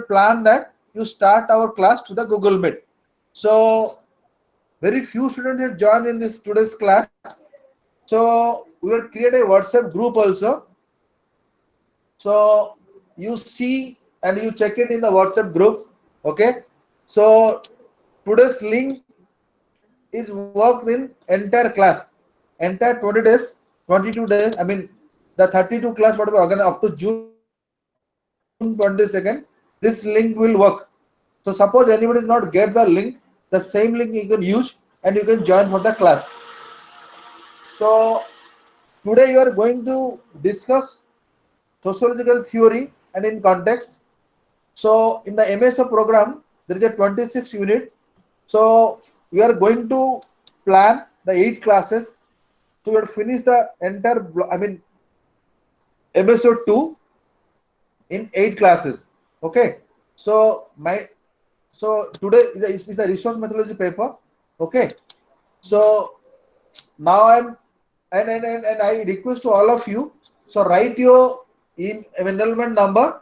plan that you start our class to the Google Meet. So very few students have joined in this today's class. So we will create a WhatsApp group also. So you see and you check it in the WhatsApp group. Okay. So today's link is worked in entire class, entire 20 days, 22 days. I mean, the 32 class whatever organized up to June 22nd, this link will work. So suppose anybody does not get the link, the same link you can use and you can join for the class. So today you are going to discuss sociological theory and in context. So in the MSO program, there is a 26 unit. So we are going to plan the 8 classes. So we will finish the entire, MSO-2 in 8 classes. Okay. So today is the resource methodology paper. Okay. So now I request to all of you. So write your enrollment number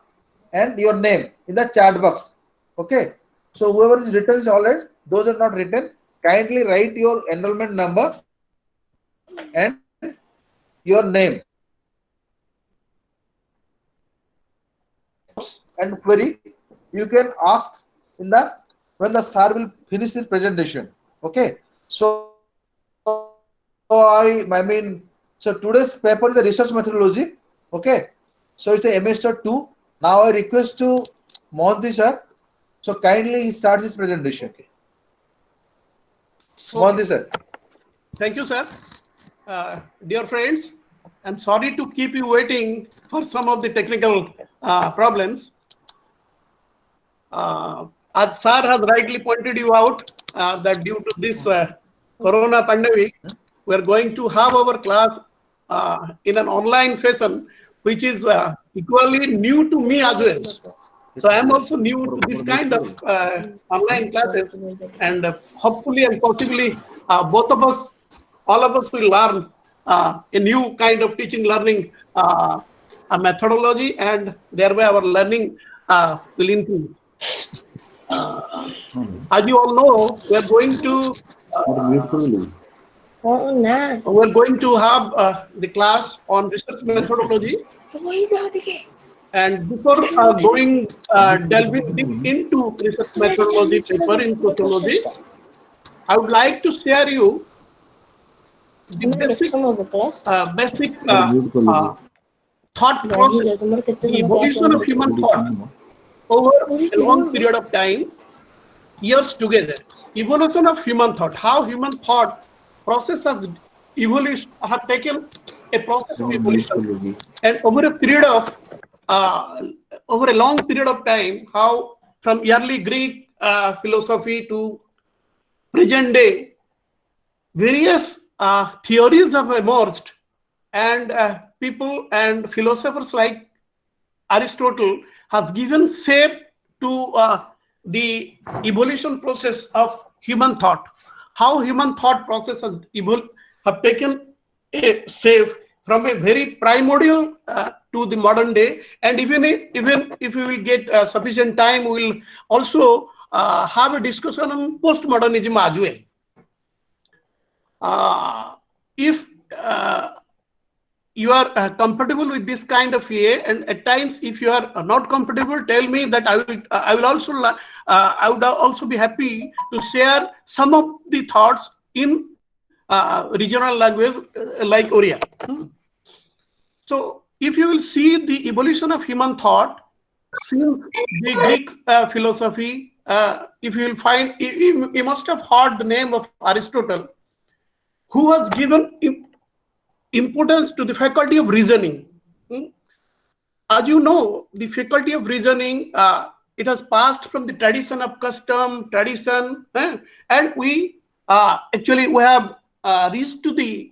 and your name in the chat box. Okay. So whoever is written is alright. Those are not written, kindly write your enrollment number and your name. And query you can ask in the when the sir will finish his presentation. Okay. So today's paper is the research methodology. Okay. So it's a MSO-2. Now I request to Mohanty sir. So kindly he starts his presentation. Okay. Mohanty sir. Thank you, sir. Dear friends, I'm sorry to keep you waiting for some of the technical problems. As sir has rightly pointed you out, that due to this corona pandemic, we are going to have our class in an online fashion, which is equally new to me as well. So I am also new to this kind of online classes, and hopefully and possibly both of us, all of us will learn a new kind of teaching learning a methodology, and thereby our learning will improve. As you all know, we are going to have the class on research methodology. And before delving deep into research methodology paper in sociology, I would like to share you the basic thought process, the evolution of human thought over a long period of time, years together. Evolution of human thought, how human thought process has evolution, have taken a process of evolution, and over a period of over a long period of time, how from early Greek philosophy to present day, various theories have emerged, and people and philosophers like Aristotle has given shape to the evolution process of human thought. How human thought process has have taken a shape from a very primordial to the modern day, and even if we will get sufficient time, we will also have a discussion on postmodernism as well. If you are comfortable with this kind of EA, and at times if you are not comfortable, tell me that I would also be happy to share some of the thoughts in regional language like Oriya. So if you will see the evolution of human thought since the Greek philosophy, if you will find, you must have heard the name of Aristotle, who has given importance to the faculty of reasoning. As you know, the faculty of reasoning, it has passed from the tradition of custom, tradition, and we actually we have reached to the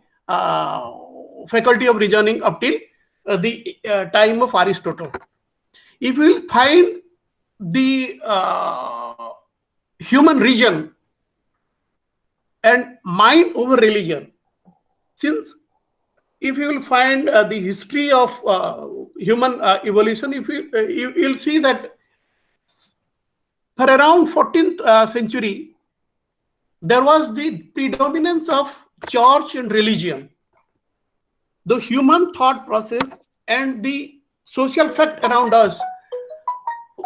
faculty of reasoning up till the time of Aristotle. If we will find the human reason and mind over religion, since if you will find the history of human evolution, if you will see that For around 14th century, there was the predominance of church and religion. The human thought process and the social fact around us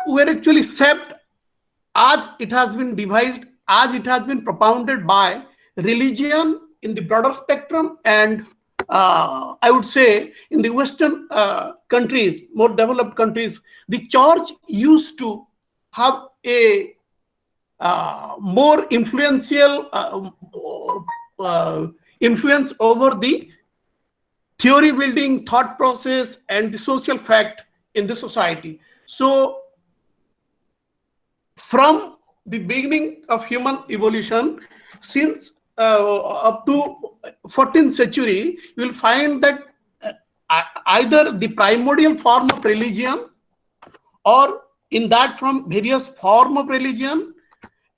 were actually shaped as it has been devised, as it has been propounded by religion in the broader spectrum, and I would say in the Western countries, more developed countries, the church used to have a more influential influence over the theory building, thought process, and the social fact in the society. So from the beginning of human evolution, since up to 14th century, you will find that either the primordial form of religion, or in that from various form of religion,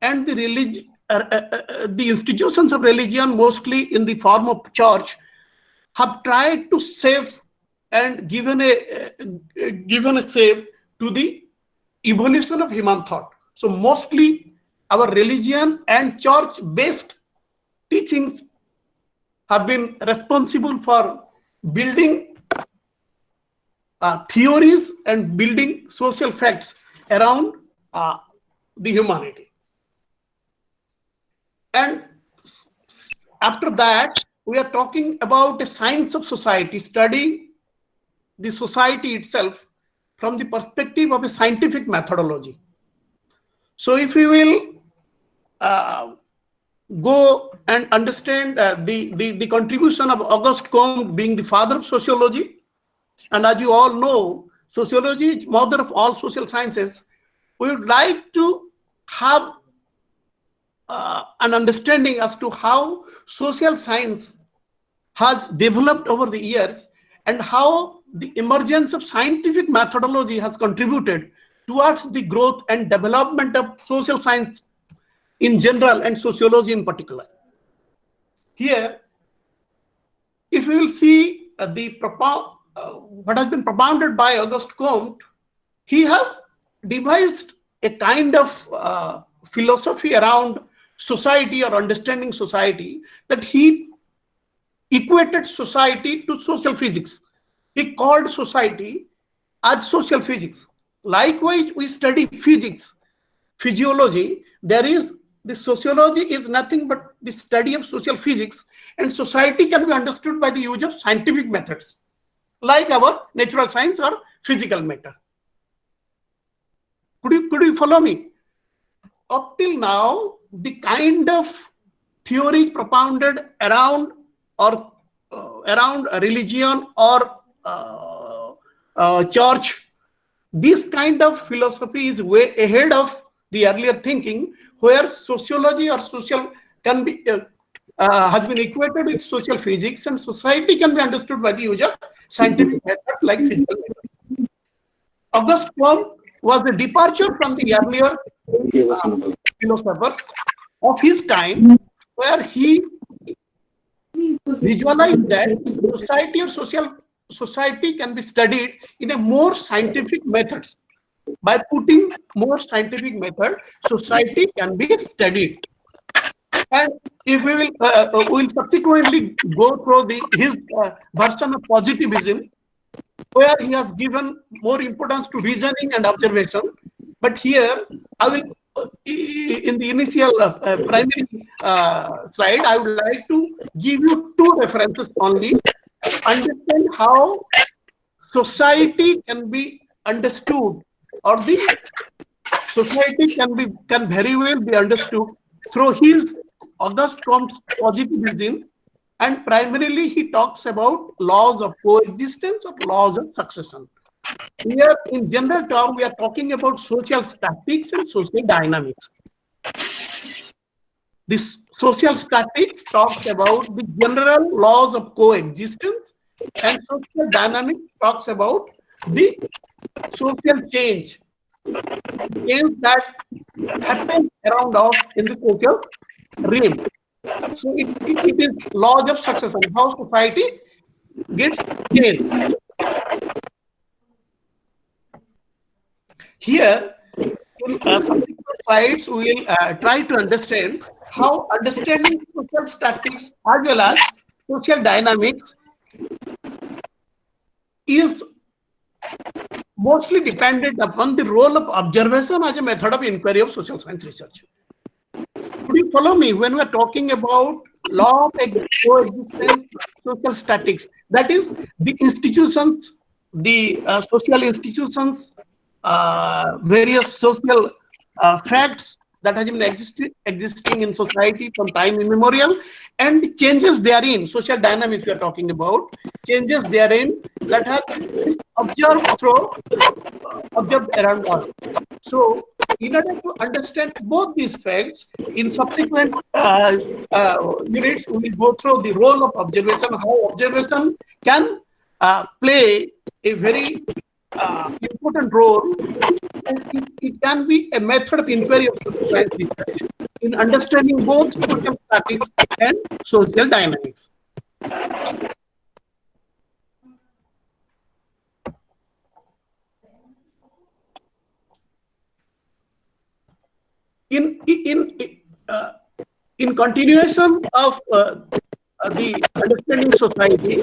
and the institutions of religion, mostly in the form of church, have tried to save and given a save to the evolution of human thought. So mostly our religion and church-based teachings have been responsible for building theories and building social facts around the humanity. And after that, we are talking about a science of society, studying the society itself from the perspective of a scientific methodology. So if we will go and understand the contribution of Auguste Comte being the father of sociology, and as you all know, sociology is mother of all social sciences, we would like to have an understanding as to how social science has developed over the years, and how the emergence of scientific methodology has contributed towards the growth and development of social science in general and sociology in particular. Here, if we will see what has been propounded by Auguste Comte, he has devised a kind of philosophy around society or understanding society, that he equated society to social physics. He called society as social physics. Likewise, we study physics, physiology. There is the sociology is nothing but the study of social physics, and society can be understood by the use of scientific methods, like our natural science or physical matter. Could you follow me? Up till now, the kind of theories propounded around around religion or church, this kind of philosophy is way ahead of the earlier thinking, where sociology or social can be has been equated with social physics, and society can be understood by the use of scientific method like physical method. Auguste Comte was a departure from the earlier philosophers of his time, where he visualized that society can be studied in a more scientific methods. By putting more scientific method, society can be studied. And if we will subsequently go through his version of positivism, where he has given more importance to reasoning and observation. But here, I will, in the initial primary slide, I would like to give you two references only. Understand how society can be understood, or the society can very well be understood through his Auguste Comte's positivism, and primarily he talks about laws of coexistence or laws of succession. Here, in general term, we are talking about social statics and social dynamics. This social statics talks about the general laws of coexistence, and social dynamics talks about the social change that happens around us in the social realm. So it is laws of succession, how society gets changed. Here, in subsequent slides, we will try to understand how understanding social statistics as well as social dynamics is mostly dependent upon the role of observation as a method of inquiry of social science research. Could you follow me when we are talking about law of coexistence social statics? That is, the institutions, the social institutions, various social facts that has been existing in society from time immemorial, and changes therein, social dynamics we are talking about, changes therein that has been observed around us. So, in order to understand both these facts, in subsequent units, we will go through the role of observation, how observation can play a very important role, and it can be a method of inquiry of social science research in understanding both social statistics and social dynamics. In in uh, in continuation of the understanding society,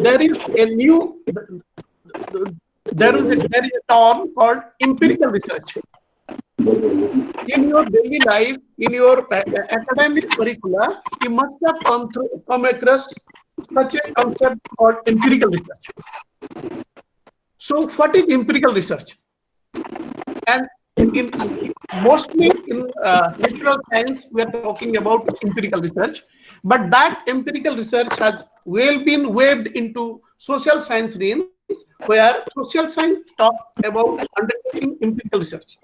there is a new there is a term called empirical research. In your daily life, in your academic curricula, you must have come across such a concept called empirical research. So, what is empirical research? And in mostly in natural science, we are talking about empirical research, but that empirical research has well been weaved into social science realms, where social science talks about undertaking empirical research.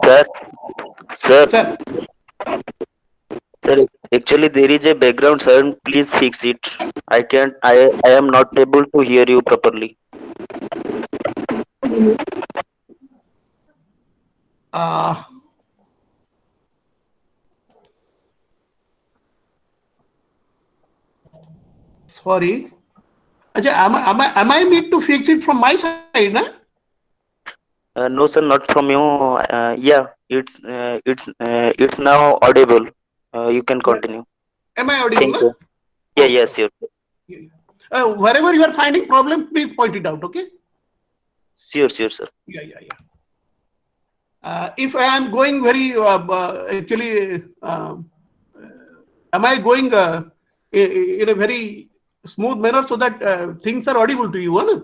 Sir, sir, Sir, sir, actually there is a background sound. Please fix it. I can't. I am not able to hear you properly. uh, sorry. Ajay, am I need to fix it from my side, na? No, sir, not from you. Yeah, it's now audible. You can Yeah. continue. Am I audible, Thank na? you. Yeah, Okay, yes, okay. sure, Yeah, yeah. Wherever you are finding problem, please point it out, okay? sure, sir. Yeah, yeah, yeah. If I am going very actually, am I going in a very smooth manner so that things are audible to you? Huh?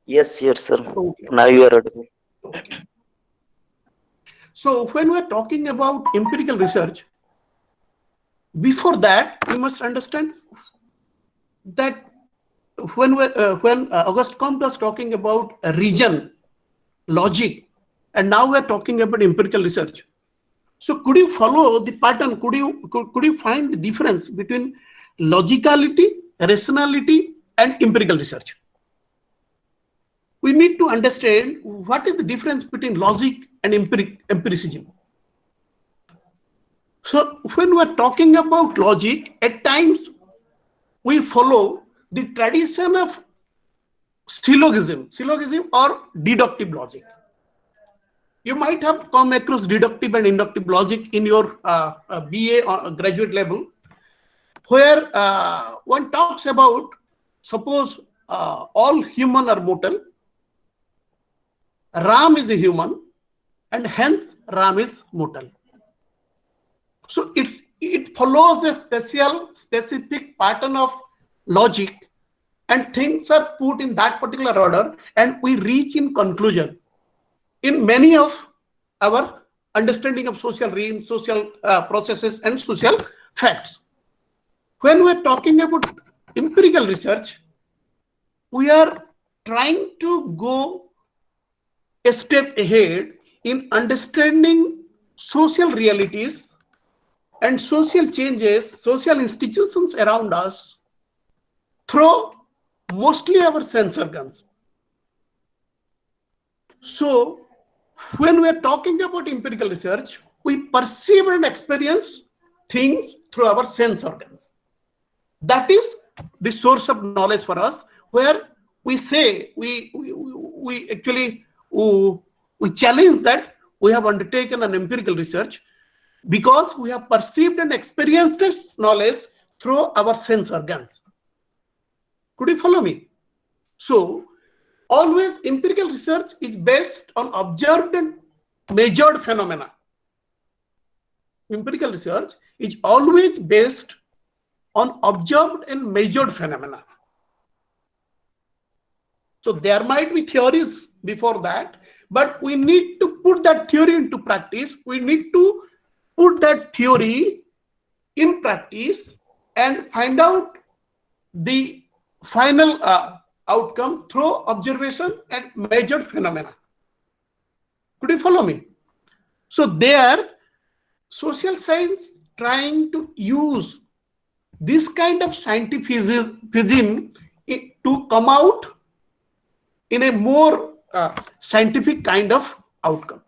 Yes, sir. Okay, Now okay, you are audible. okay. So when we are talking about empirical research, before that we must understand that when Auguste Comte was talking about a region, logic, and now we are talking about empirical research. So could you follow the pattern? Could you find the difference between logicality, rationality, and empirical research? We need to understand what is the difference between logic and empiricism. So when we are talking about logic, at times we follow the tradition of syllogism or deductive logic. You might have come across deductive and inductive logic in your BA or graduate level, where one talks about, suppose all human are mortal, Ram is a human, and hence Ram is mortal. So it follows a specific pattern of logic, and things are put in that particular order, and we reach in conclusion in many of our understanding of social realms, social processes, and social facts. When we're talking about empirical research, we are trying to go a step ahead in understanding social realities and social changes, social institutions around us through mostly our sense organs. So, when we are talking about empirical research, we perceive and experience things through our sense organs. That is the source of knowledge for us, where we say we actually we challenge that we have undertaken an empirical research because we have perceived and experienced this knowledge through our sense organs. Could you follow me? So, always empirical research is based on observed and measured phenomena. Empirical research is always based on observed and measured phenomena. So there might be theories before that, but we need to put that theory into practice. We need to put that theory in practice and find out the final outcome through observation and measured phenomena. Could you follow me? So there, social science trying to use this kind of scientificism to come out in a more scientific kind of outcome.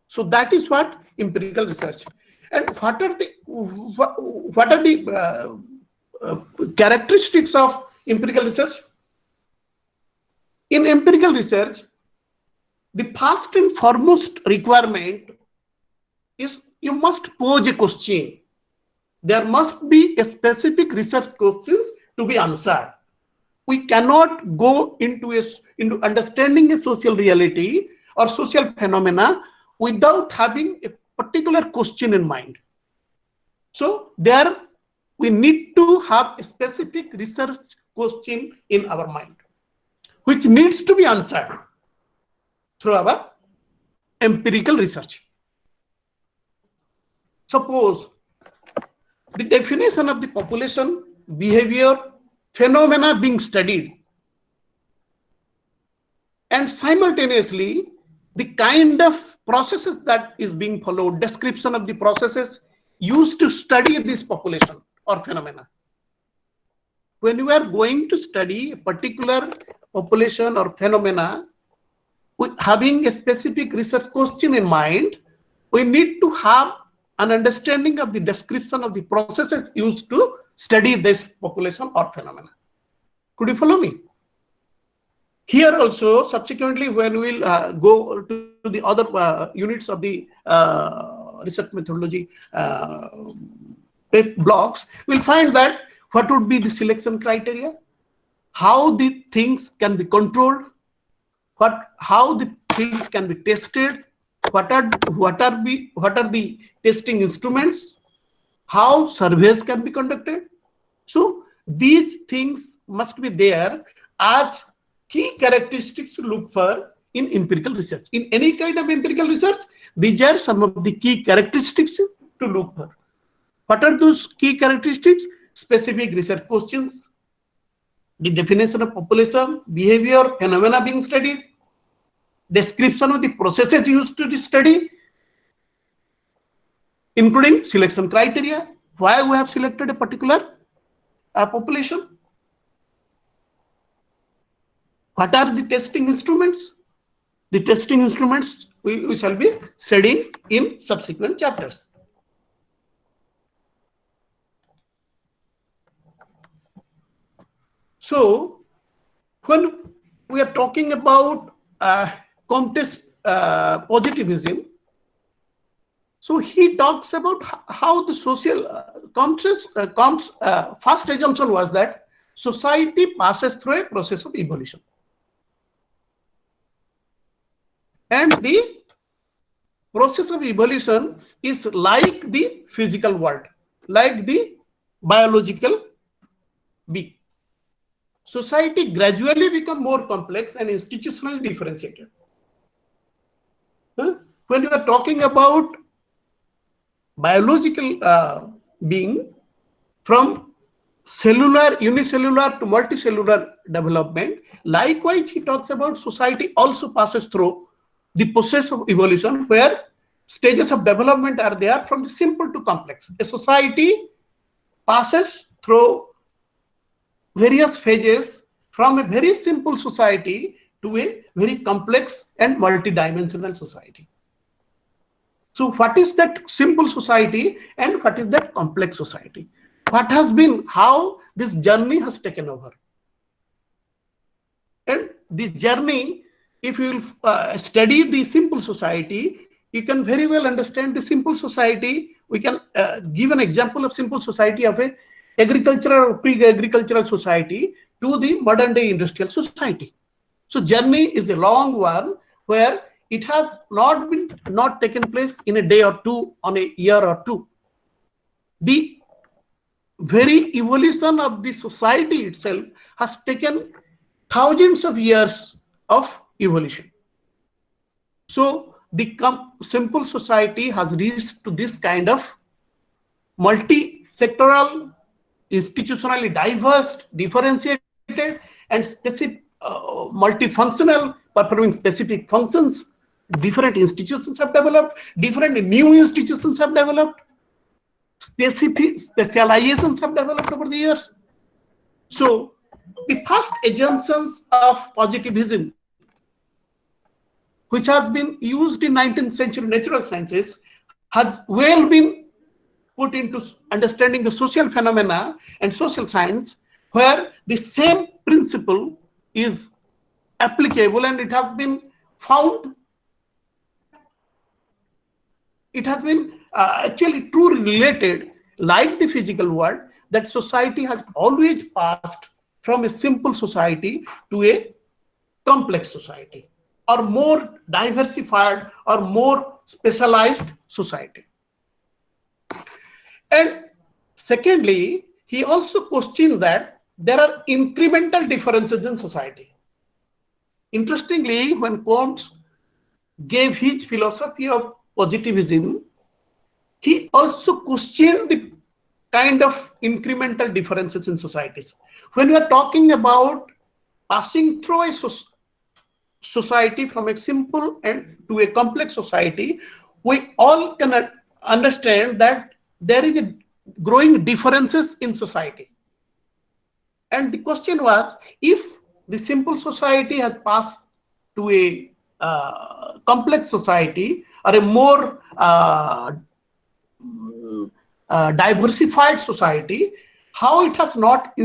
So that is what empirical research. And what are the characteristics of empirical research? In empirical research, the first and foremost requirement is you must pose a question. There must be a specific research questions to be answered. We cannot go into understanding a social reality or social phenomena without having a particular question in mind. So there we need to have a specific research question in our mind, which needs to be answered through our empirical research. Suppose the definition of the population, behavior, phenomena being studied, and simultaneously the kind of processes that is being followed, description of the processes used to study this population or phenomena. When you are going to study a particular population or phenomena, having a specific research question in mind, we need to have an understanding of the description of the processes used to study this population or phenomena. Could you follow me? Here also, subsequently, when we'll go to the other units of the research methodology blocks, we'll find that what would be the selection criteria, how the things can be controlled, how the things can be tested, what are the testing instruments, how surveys can be conducted. So these things must be there as key characteristics to look for in empirical research. In any kind of empirical research, these are some of the key characteristics to look for. What are those key characteristics? Specific research questions, the definition of population, behavior, phenomena being studied, description of the processes used to study, including selection criteria, why we have selected a particular population, what are the testing instruments. The testing instruments we shall be studying in subsequent chapters. So when we are talking about Comte's positivism, so he talks about how the social Comte's first assumption was that society passes through a process of evolution, and the process of evolution is like the physical world, like the biological being. Society gradually become more complex and institutionally differentiated. When you are talking about biological being, from cellular, unicellular to multicellular development, likewise he talks about society also passes through the process of evolution, where stages of development are there from the simple to complex. A society passes through various phases from a very simple society to a very complex and multidimensional society. So what is that simple society and what is that complex society? What has been, how this journey has taken over? And this journey, if you will study the simple society, you can very well understand the simple society. We can give an example of simple society of a agricultural or pre-agricultural society to the modern day industrial society. So journey is a long one where it has not taken place in a day or two, on a year or two. The very evolution of the society itself has taken thousands of years of evolution. So the simple society has reached to this kind of multi-sectoral, institutionally diverse, differentiated, and specific, multifunctional, performing specific functions. Different institutions have developed, different new institutions have developed, specific specializations have developed over the years. So the first assumptions of positivism, which has been used in 19th century natural sciences, has well been put into understanding the social phenomena and social science, where the same principle is applicable, and it has been found that it has been actually truly related, like the physical world, that society has always passed from a simple society to a complex society, or more diversified or more specialized society. And secondly, he also questioned that there are incremental differences in society. Interestingly, when Comte gave his philosophy of positivism, he also questioned the kind of incremental differences in societies. When we are talking about passing through a society from a simple and to a complex society, we all can understand that there is a growing differences in society. And the question was, if the simple society has passed to a complex society, or a more diversified society, how it has not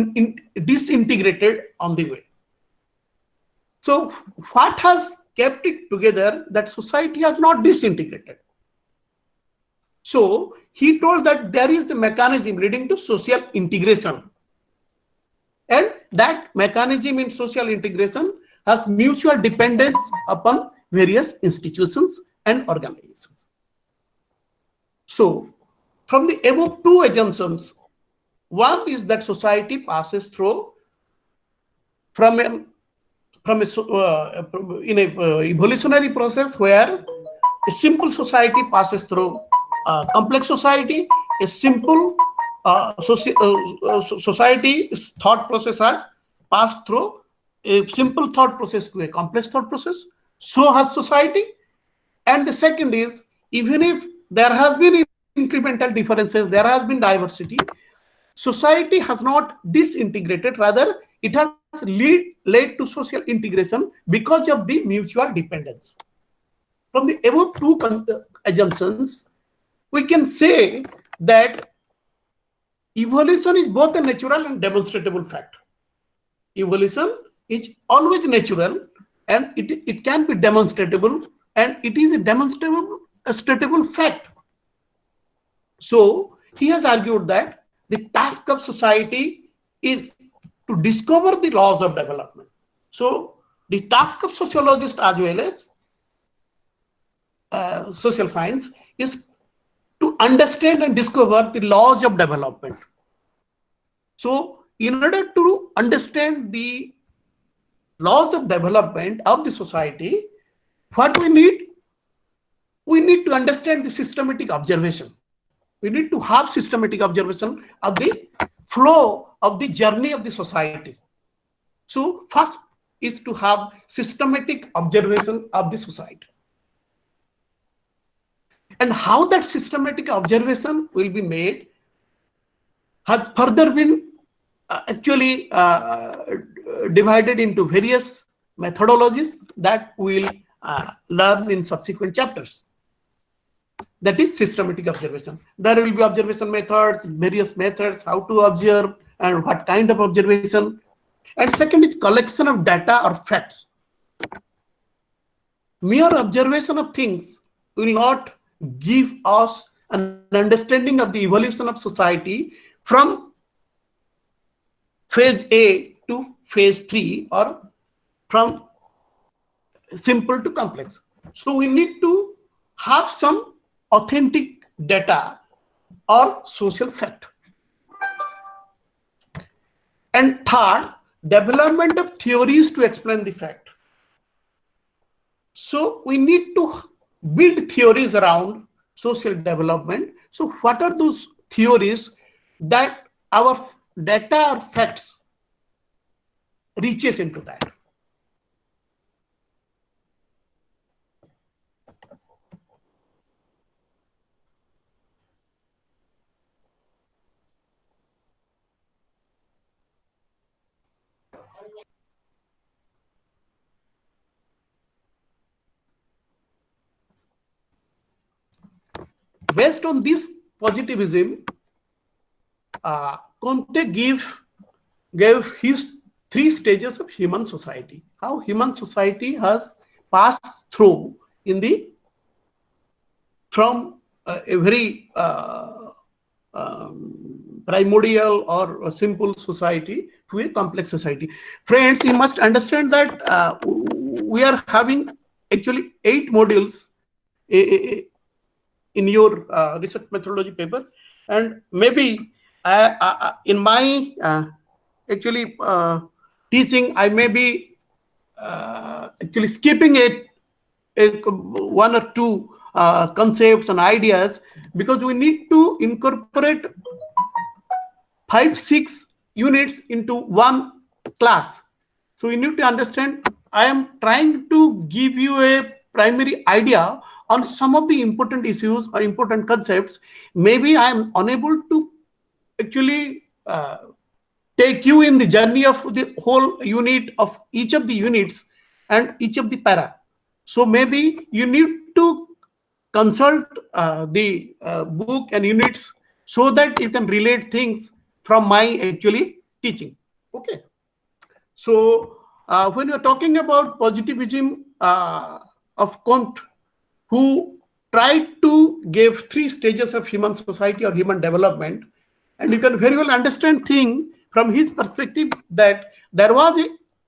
disintegrated on the way. So what has kept it together, that society has not disintegrated? So he told that there is a mechanism leading to social integration, and that mechanism in social integration has mutual dependence upon various institutions and organizations. So from the above two assumptions, one is that society passes through in a evolutionary process, where a simple society passes through a complex society. A simple society's thought process has passed through a simple thought process to a complex thought process. So has society. And the second is, even if there has been incremental differences, there has been diversity, society has not disintegrated, rather it has led to social integration because of the mutual dependence. From the above two assumptions, we can say that evolution is both a natural and demonstrable fact. Evolution is always natural, and it can be demonstrable, and it is a demonstrable fact. So he has argued that the task of society is to discover the laws of development. So the task of sociologists as well as social science is to understand and discover the laws of development. So in order to understand the laws of development of the society, what we need to understand the systematic observation. We need to have systematic observation of the flow of the journey of the society. So first is to have systematic observation of the society. And how that systematic observation will be made has further been actually divided into various methodologies that we will learn in subsequent chapters. That is systematic observation. There will be observation methods, various methods, how to observe and what kind of observation. And second is collection of data or facts. Mere observation of things will not give us an understanding of the evolution of society from phase A to phase 3 or from simple to complex. So we need to have some authentic data or social fact. And third, development of theories to explain the fact. So we need to build theories around social development. So what are those theories that our data or facts reaches into that? Based on this positivism, Comte gave his 3 stages of human society. How human society has passed through in the from a very primordial or a simple society to a complex society. Friends, you must understand that we are having actually 8 modules in your research methodology paper, and maybe in my actually teaching, I may be actually skipping one or two concepts and ideas, because we need to incorporate 5-6 units into one class. So you need to understand, I am trying to give you a primary idea on some of the important issues or important concepts. Maybe I am unable to actually take you in the journey of the whole unit of each of the units and each of the para. So maybe you need to consult the book and units so that you can relate things from my actually teaching. Okay. So when you're talking about positivism of Comte, who tried to give 3 stages of human society or human development, and you can very well understand thing from his perspective that there was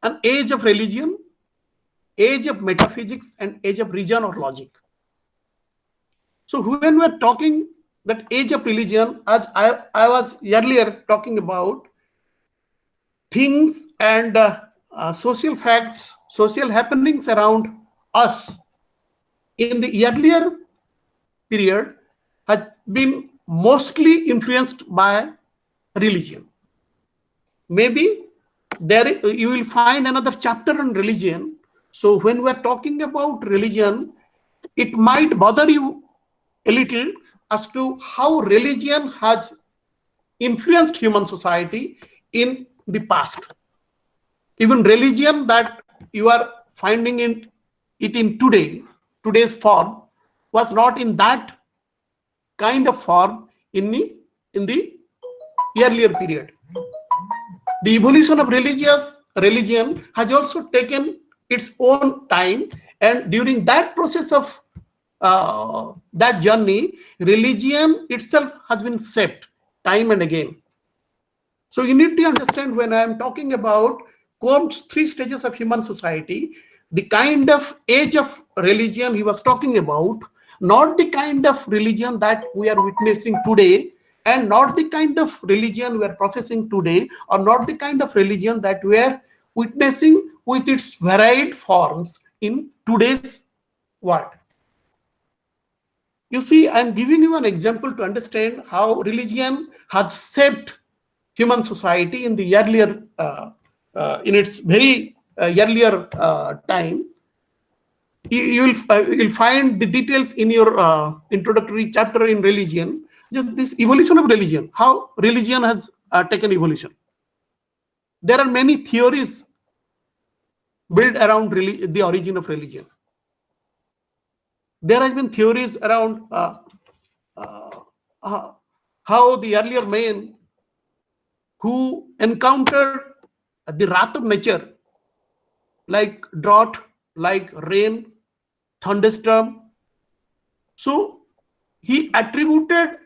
an age of religion, age of metaphysics, and age of reason or logic. So when we're talking that age of religion, as I was earlier talking about, things and social facts, social happenings around us in the earlier period has been mostly influenced by religion. Maybe there you will find another chapter on religion. So when we're talking about religion, it might bother you a little as to how religion has influenced human society in the past. Even religion that you are finding it in today's form was not in that kind of form in the earlier period. The evolution of religion has also taken its own time, and during that process of that journey, religion itself has been shaped time and again. So you need to understand, when I am talking about Comte's 3 stages of human society, the kind of age of religion he was talking about, not the kind of religion that we are witnessing today, and not the kind of religion we are professing today, or not the kind of religion that we are witnessing with its varied forms in today's world. You see, I'm giving you an example to understand how religion has shaped human society in the earlier, in its very earlier time. You'll find the details in your introductory chapter in religion. Just this evolution of religion, how religion has taken evolution. There are many theories built around the origin of religion. There has been theories around how the earlier men who encountered the wrath of nature, like drought, like rain, thunderstorm, So he attributed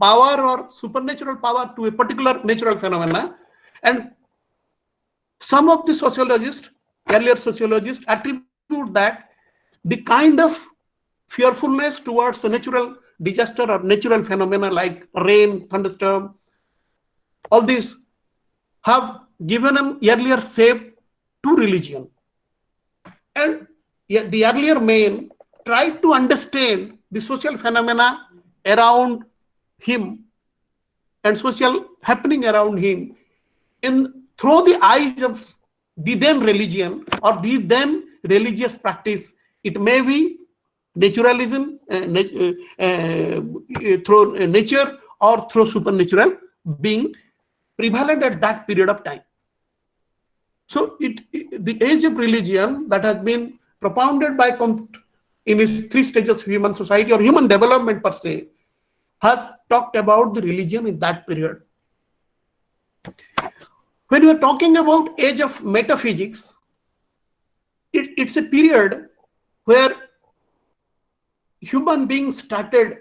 power or supernatural power to a particular natural phenomena, and some of the sociologists, earlier sociologists, attribute that the kind of fearfulness towards a natural disaster or natural phenomena like rain, thunderstorm, all these have given an earlier shape to religion. And the earlier men tried to understand the social phenomena around him and social happening around him in through the eyes of the then religion or the then religious practice. It may be naturalism, through nature or through supernatural being prevalent at that period of time. So the age of religion that has been propounded by Comte in his three stages of human society or human development per se has talked about the religion in that period. When we are talking about age of metaphysics, it's a period where human beings started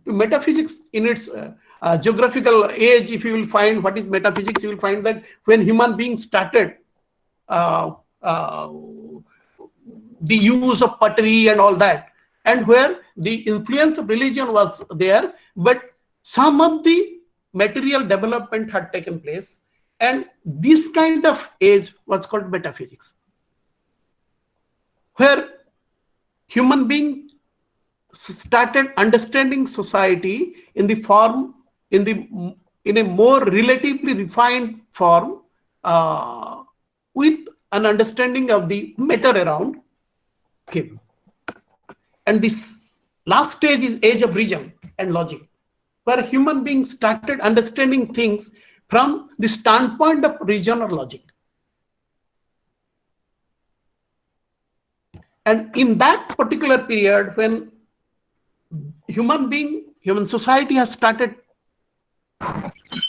metaphysics in its geographical age. If you will find what is metaphysics, you will find that when human beings started uh, uh, the use of pottery and all that, and where the influence of religion was there, but some of the material development had taken place, and this kind of age was called metaphysics, where human beings started understanding society in the form, in a more relatively refined form, with an understanding of the matter around him. And this last stage is age of reason and logic, where human beings started understanding things from the standpoint of reason or logic. And in that particular period, when human society has started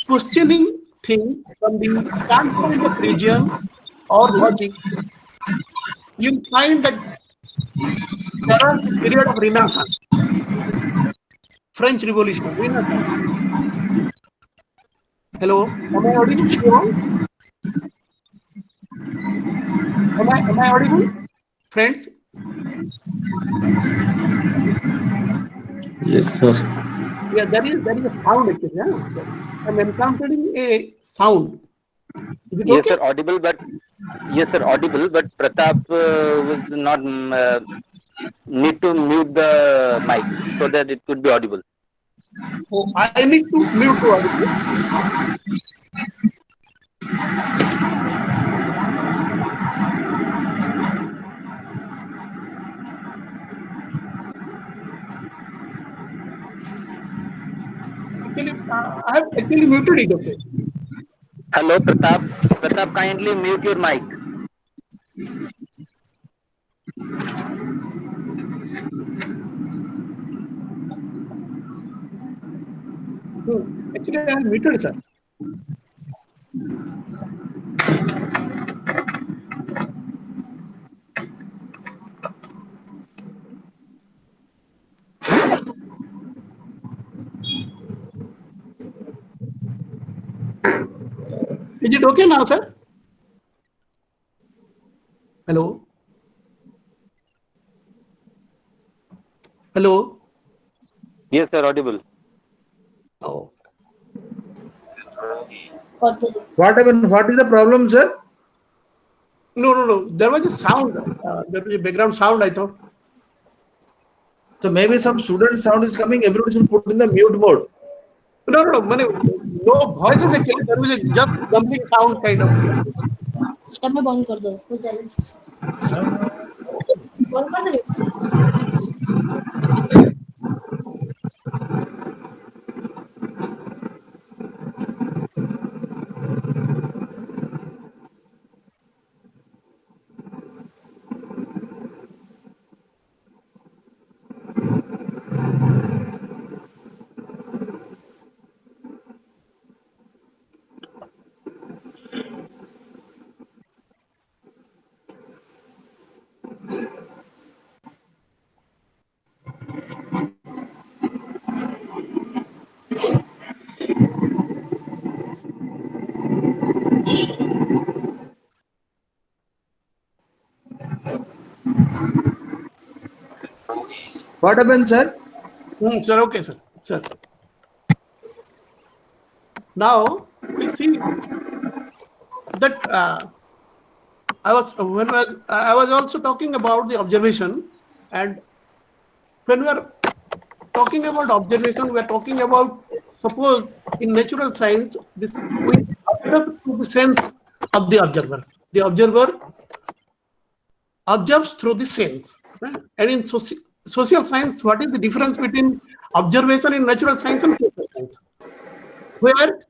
questioning things from the standpoint of reason or logic, you'll find that there was the period of Renaissance, French Revolution, Renaissance. Hello, am I audible to you all? Am I audible, friends? Yes, sir. Yeah, there is a sound actually. Yeah? I'm encountering a sound. Is it Yes, okay? sir, audible, but Pratap was not need to mute the mic so that it could be audible. Oh, I need to mute the audio. Actually, I have actually muted it. Okay. Hello, Pratap. Pratap, kindly mute your mic. Actually, I have muted, sir. Is it okay now, sir? Hello? Hello? Yes, sir, audible. Oh. What happened? What is the problem, sir? No. There was a sound. There was a background sound, I thought. So maybe some student sound is coming. Everyone should put in the mute mode. No. No voices actually. There was a just jumping sound kind of. सब में बंद कर दो कोई challenge बंद कर दो What happened, sir? Sir, okay, sir. Sir. Now we'll see that I was also talking about the observation, and when we are talking about observation, we are talking about, suppose in natural science, this we observe through the sense of the observer. The observer observes through the sense. Right? And in social science, what is the difference between observation in natural science and social science? Where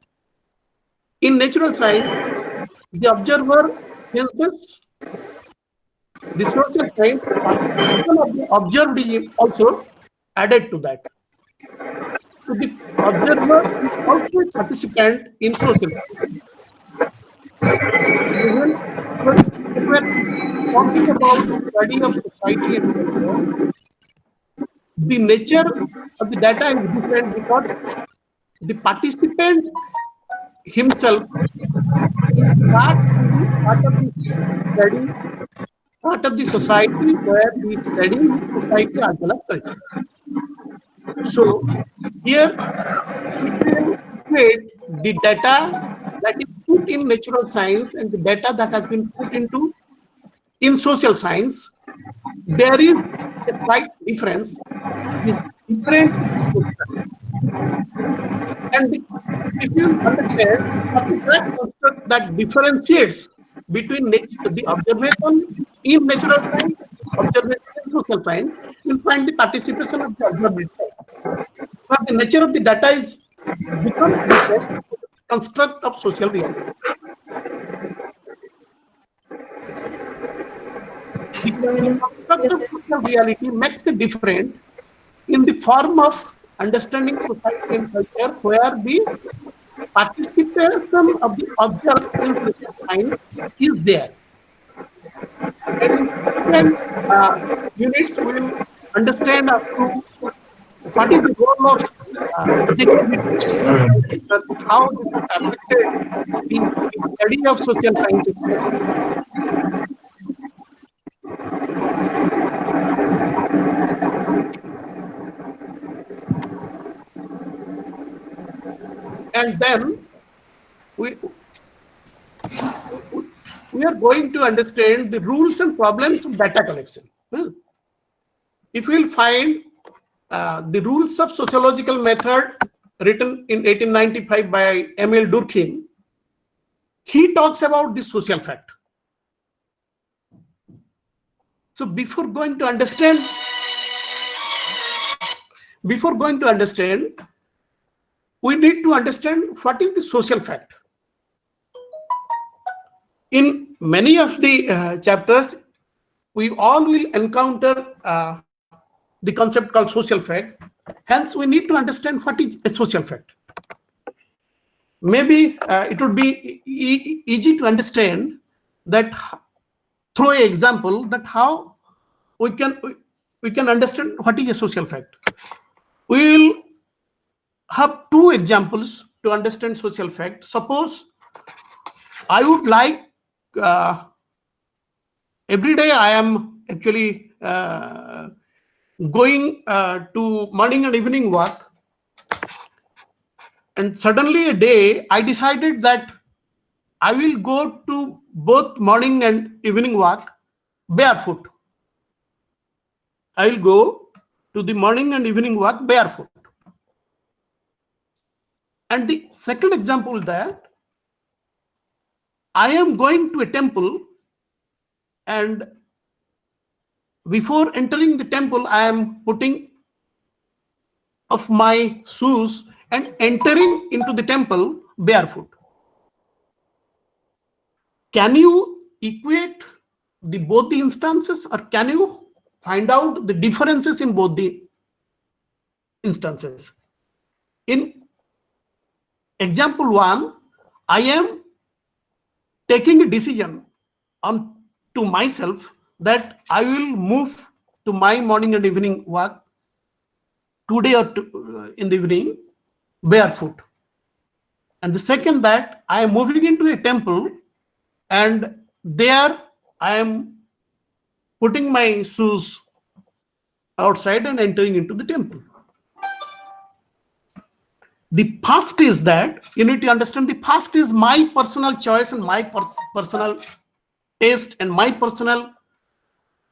in natural science, the observer senses, the social science participation of the observed is also added to that. So the observer is also a participant in social science. When we are talking about the study of society and culture, the nature of the data is different because the participant himself is part of the study, part of the society where we study society as well as culture. So here if you equate the data that is put in natural science and the data that has been put into in social science, there is a slight difference. It is different. And if you understand what is that construct that differentiates between the observation in natural science, observation in social science, you'll find the participation of the observer itself. But the nature of the data is becomes different to the construct of social reality. The construct of social reality makes it different in the form of understanding society and culture, where the participation of the observer in social science is there. And in subsequent units, we will understand up to what is the role of objectivity, how this has affected the study of social science itself. And then we are going to understand the rules and problems of data collection. If we will find the rules of sociological method written in 1895 by Emil Durkheim, he talks about the social fact. So before going to understand, we need to understand what is the social fact. In many of the chapters, we all will encounter the concept called social fact. Hence, we need to understand what is a social fact. Maybe it would be easy to understand that through an example, that how we can understand what is a social fact. We will have two examples to understand social fact. Suppose I would like every day I am actually going to morning and evening walk, and suddenly a day I decided that I will go to both morning and evening walk barefoot. I will go to the morning and evening walk barefoot. And the second example, that I am going to a temple, and before entering the temple, I am putting off my shoes and entering into the temple barefoot. Can you equate both the instances, or can you find out the differences in both the instances? In example 1, I am taking a decision to myself that I will move to my morning and evening walk today or in the evening barefoot. And the second, that I am moving into a temple, and there I am putting my shoes outside and entering into the temple. The past is that, you need to understand, the past is my personal choice and my personal taste and my personal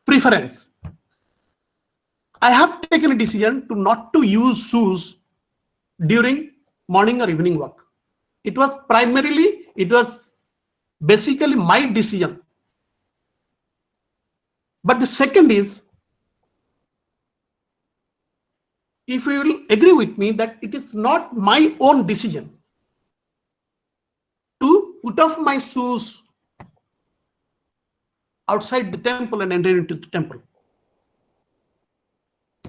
preference. I have taken a decision to not to use shoes during morning or evening walk. It was basically my decision. But the second is, if you will agree with me that it is not my own decision to put off my shoes outside the temple and enter into the temple.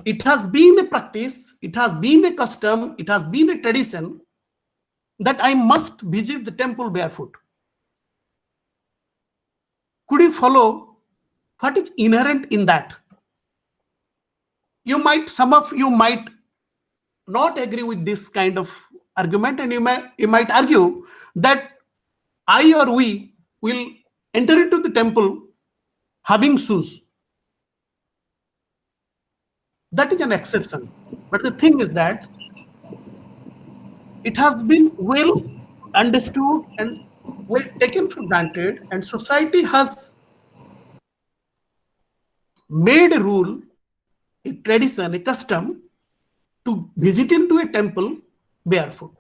It has been a practice, it has been a custom, it has been a tradition that I must visit the temple barefoot. Could you follow what is inherent in that? Some of you might not agree with this kind of argument, and you might argue that I or we will enter into the temple having shoes. That is an exception. But the thing is that it has been well understood and well taken for granted, and society has made a rule, a tradition, a custom to visit into a temple barefoot.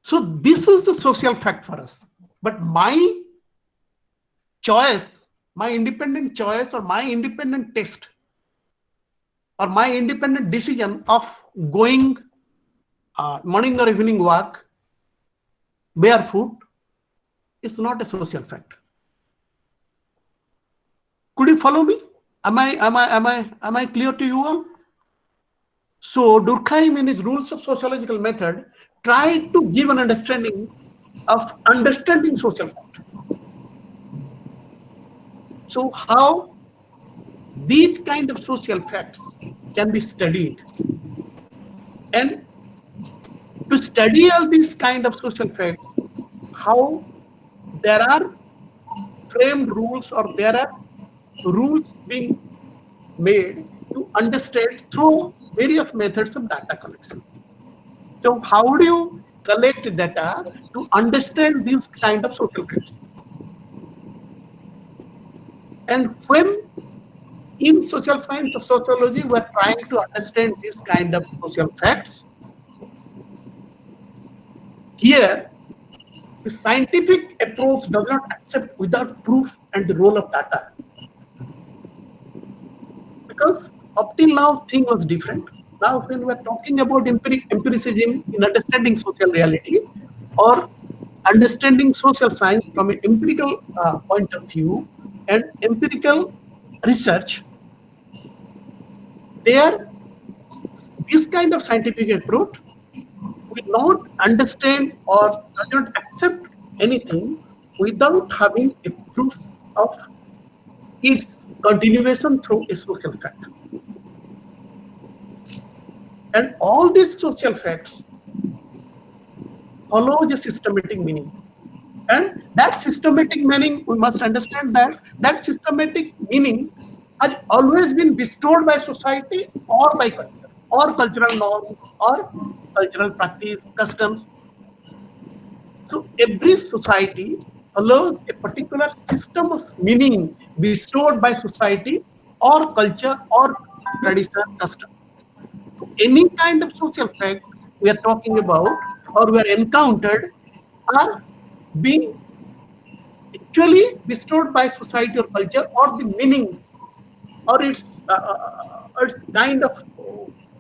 So this is the social fact for us. But my choice, my independent choice, or my independent taste, or my independent decision of going morning or evening walk barefoot is not a social fact. Could you follow me? Am I clear to you all? So Durkheim, in his Rules of Sociological Method, tried to give an understanding of understanding social fact. So how these kind of social facts can be studied, and to study all these kind of social facts, how there are framed rules, or there are rules being made to understand through various methods of data collection. So how do you collect data to understand these kind of social facts? And when in social science or sociology we are trying to understand these kind of social facts, here the scientific approach does not accept without proof and the role of data. Because up till now thing was different. Now when we are talking about empiricism in understanding social reality, or understanding social science from an empirical point of view and empirical research, this kind of scientific approach will not understand or does not accept anything without having a proof of its continuation through a social fact. And all these social facts follow a systematic meaning. And that systematic meaning, we must understand that systematic meaning has always been bestowed by society or by culture, or cultural norms, or cultural practice, customs. So every society follows a particular system of meaning bestowed by society or culture or tradition, custom. So any kind of social fact we are talking about or we are encountered are being actually bestowed by society or culture, or the meaning, or its kind of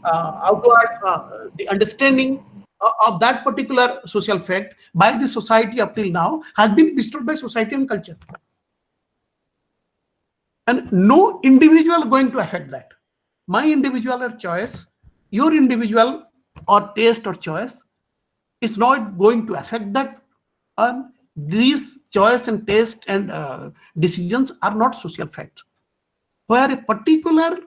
outward the understanding of that particular social fact by the society up till now has been bestowed by society and culture, and no individual going to affect that. My individual or choice, your individual or taste or choice is not going to affect that. And these choice and taste and decisions are not social facts, where a particular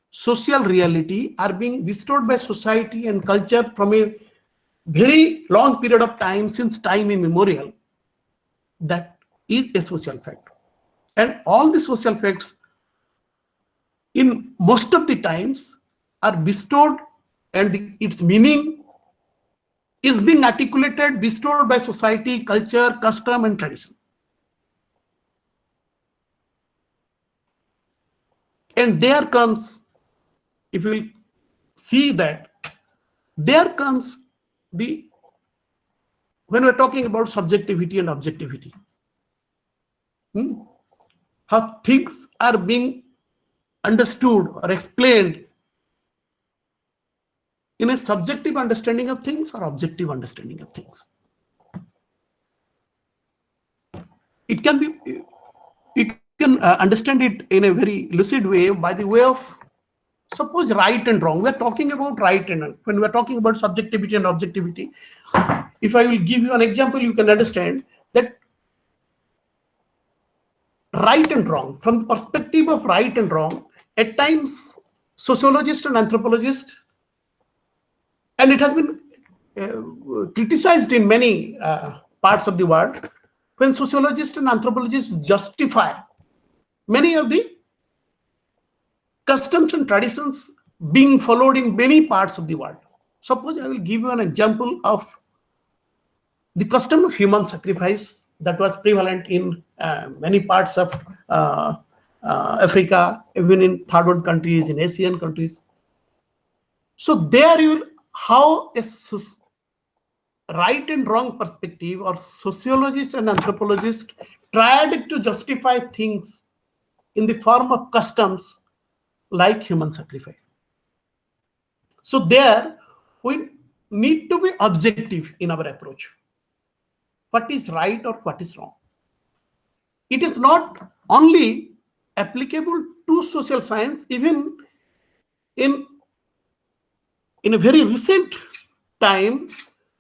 social reality are being bestowed by society and culture from a very long period of time, since time immemorial. That is a social fact. And all the social facts in most of the times are bestowed, and its meaning is being articulated, bestowed by society, culture, custom, and tradition. And there comes, if you will see that, there comes the, when we're talking about subjectivity and objectivity, how things are being understood or explained in a subjective understanding of things or objective understanding of things. It can be, you can understand it in a very lucid way by the way of, suppose, right and wrong. We're talking about right and wrong. When we're talking about subjectivity and objectivity, if I will give you an example, you can understand that right and wrong, from the perspective of right and wrong, at times sociologists and anthropologists, and it has been criticized in many parts of the world, when sociologists and anthropologists justify many of the customs and traditions being followed in many parts of the world. Suppose I will give you an example of the custom of human sacrifice that was prevalent in many parts of Africa, even in third world countries, in Asian countries. So there you will, how a right and wrong perspective, or sociologists and anthropologists tried to justify things in the form of customs like human sacrifice. So there we need to be objective in our approach. What is right or what is wrong? It is not only applicable to social science, even in a very recent time,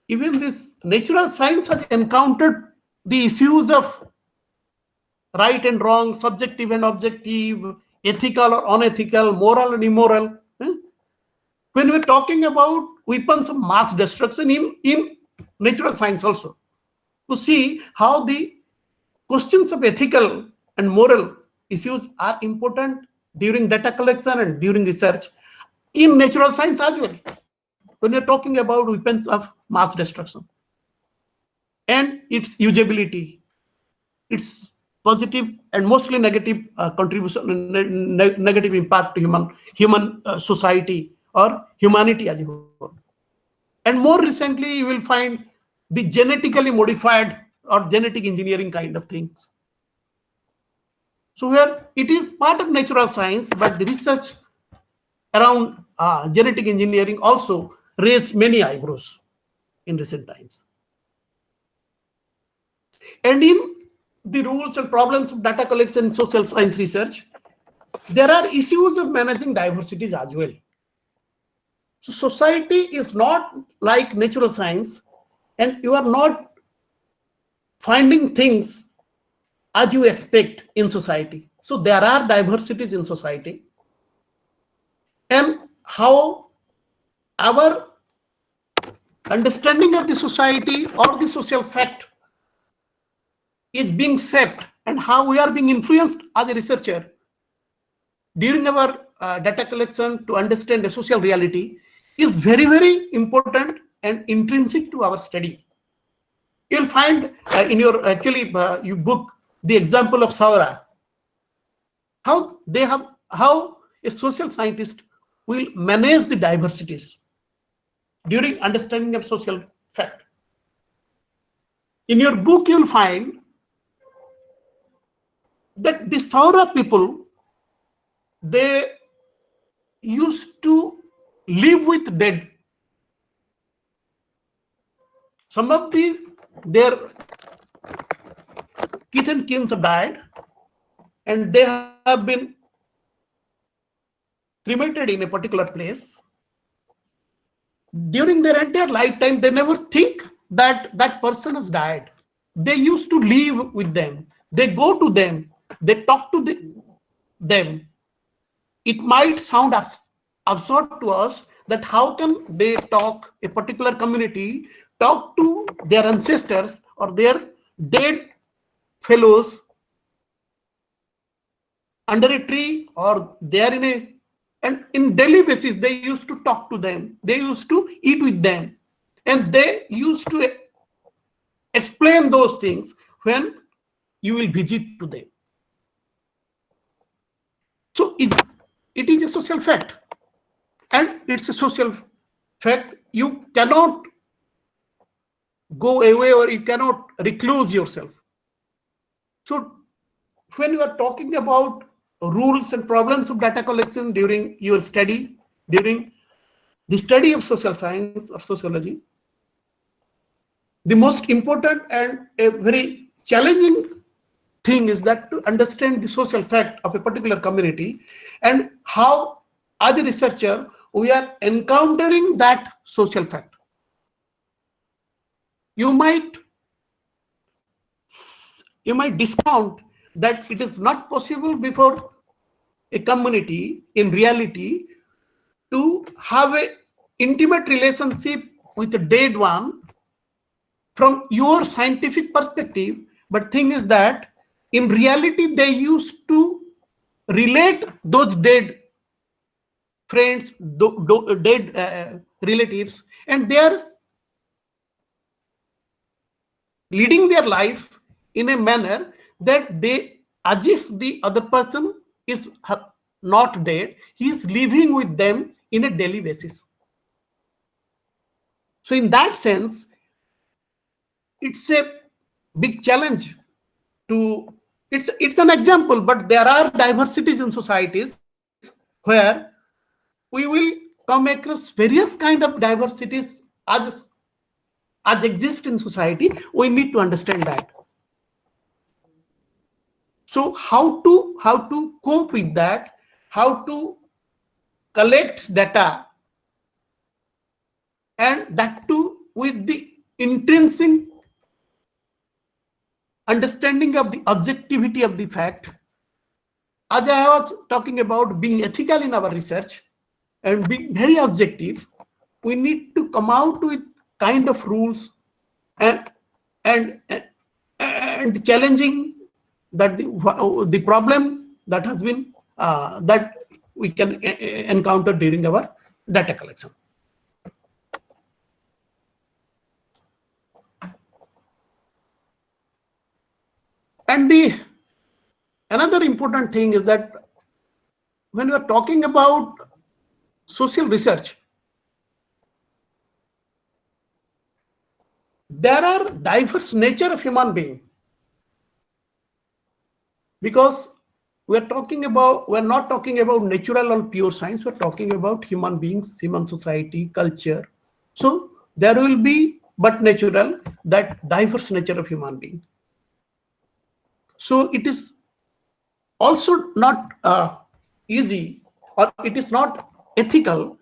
even this natural science has encountered the issues of right and wrong, subjective and objective, ethical or unethical, moral and immoral. When we're talking about weapons of mass destruction in natural science also, to see how the questions of ethical and moral issues are important during data collection and during research in natural science as well, when you're talking about weapons of mass destruction and its usability, its positive and mostly negative contribution, negative impact to human society or humanity as a whole. And more recently, you will find the genetically modified or genetic engineering kind of things. So where it is part of natural science, but the research around genetic engineering also raised many eyebrows in recent times. And in the rules and problems of data collection and social science research, there are issues of managing diversities as well. So society is not like natural science, and you are not finding things as you expect in society. So there are diversities in society, and how our understanding of the society or the social fact is being shaped, and how we are being influenced as a researcher during our data collection to understand the social reality is very, very important and intrinsic to our study. You'll find in your you book the example of Saura, how a social scientist will manage the diversities during understanding of social fact. In your book, you'll find that the Saura people, they used to live with dead. Some of their kith and kins have died, and they have been cremated in a particular place. During their entire lifetime, they never think that that person has died. They used to live with them. They go to them. They talk to them. It might sound absurd to us that how can they talk, a particular community, talk to their ancestors or their dead fellows under a tree or they are and in daily basis, they used to talk to them, they used to eat with them, and they used to explain those things when you will visit to them. So it is a social fact, and it's a social fact. You cannot go away or you cannot recluse yourself. So when you are talking about rules and problems of data collection during your study, during the study of social science or sociology, the most important and a very challenging thing is that to understand the social fact of a particular community and how, as a researcher, we are encountering that social fact. You might discount that it is not possible before a community in reality to have a intimate relationship with a dead one from your scientific perspective, but thing is that in reality they used to relate those dead friends, dead relatives, and they are leading their life in a manner that they, as if the other person is not dead, he is living with them in a daily basis. So in that sense, it's a big challenge to, it's an example, but there are diversities in societies where we will come across various kind of diversities as exist in society. We need to understand that. So how to cope with that, how to collect data, and that too with the intrinsic understanding of the objectivity of the fact. As I was talking about being ethical in our research and being very objective, we need to come out with kind of rules and and challenging that the problem that has been that we can encounter during our data collection. And the another important thing is that when we are talking about social research, there are diverse nature of human being, because we're not talking about natural or pure science, we're talking about human beings, human society, culture. So there will be but natural, that diverse nature of human being. So it is also not easy, or it is not ethical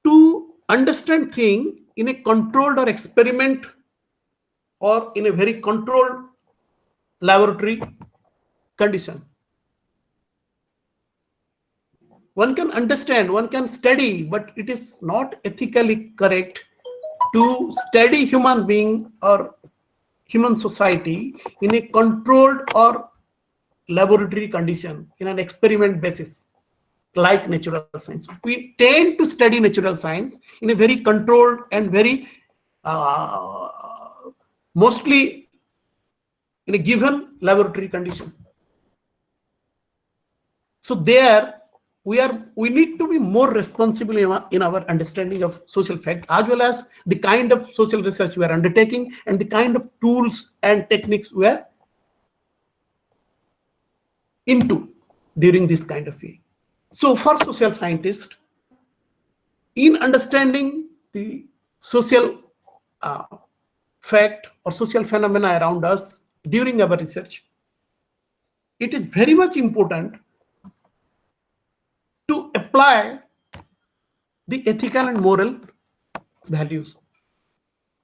to understand thing in a controlled or experiment or in a very controlled laboratory condition. One can understand, one can study, but it is not ethically correct to study human being or human society in a controlled or laboratory condition, in an experiment basis, like natural science. We tend to study natural science in a very controlled and very mostly in a given laboratory condition. So there we need to be more responsible in our understanding of social fact, as well as the kind of social research we are undertaking and the kind of tools and techniques we are into during this kind of way. So for social scientists, in understanding the social fact or social phenomena around us during our research, it is very much important to apply the ethical and moral values.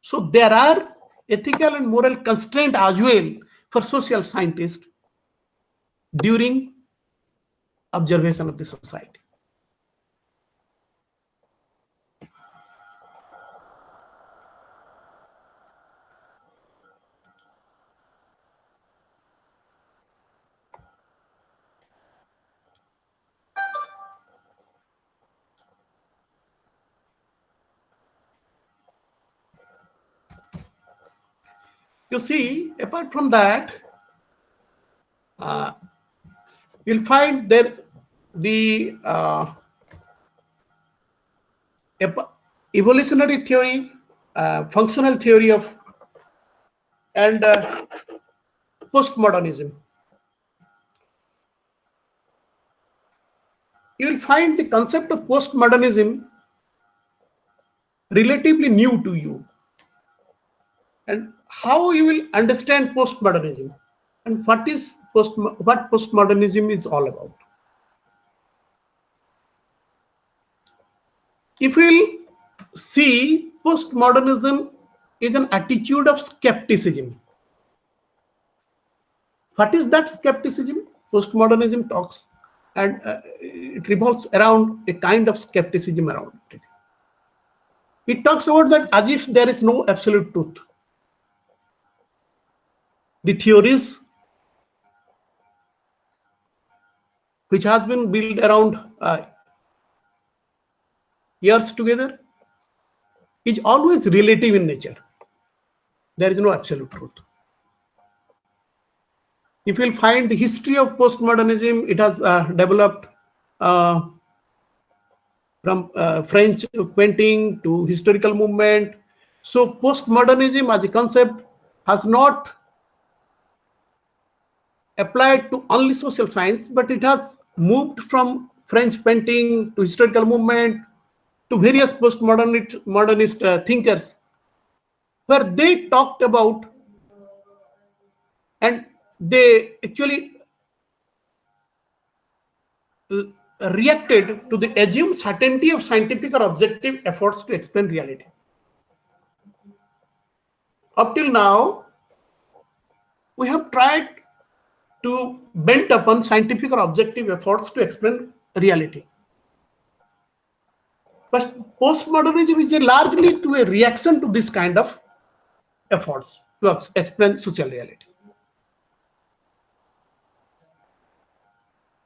So there are ethical and moral constraints as well for social scientists during observation of the society. You see, apart from that, you'll find that the evolutionary theory, functional theory of, and postmodernism. You will find the concept of postmodernism relatively new to you, and how you will understand postmodernism and what postmodernism is all about. If we'll see, postmodernism is an attitude of skepticism. What is that skepticism? Postmodernism talks, and it revolves around a kind of skepticism around it. It talks about that as if there is no absolute truth. The theories which has been built around years together is always relative in nature. There is no absolute truth. If you'll find the history of postmodernism, it has developed from French painting to historical movement. So postmodernism as a concept has not applied to only social science, but it has moved from French painting to historical movement to various postmodernist thinkers, where they talked about, and they actually reacted to the assumed certainty of scientific or objective efforts to explain reality. Up till now, we have tried to bend upon scientific or objective efforts to explain reality. But postmodernism is largely to a reaction to this kind of efforts to explain social reality.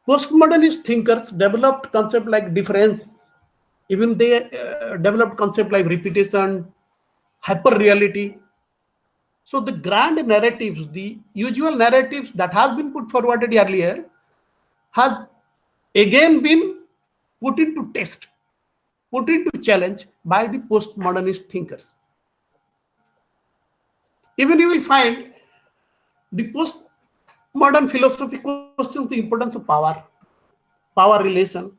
Postmodernist thinkers developed concepts like difference. Even they developed concepts like repetition, hyper-reality. So the grand narratives, the usual narratives that has been put forwarded earlier, has again been put into test, put into challenge by the postmodernist thinkers. Even you will find the postmodern philosophy questions the importance of power, power relation,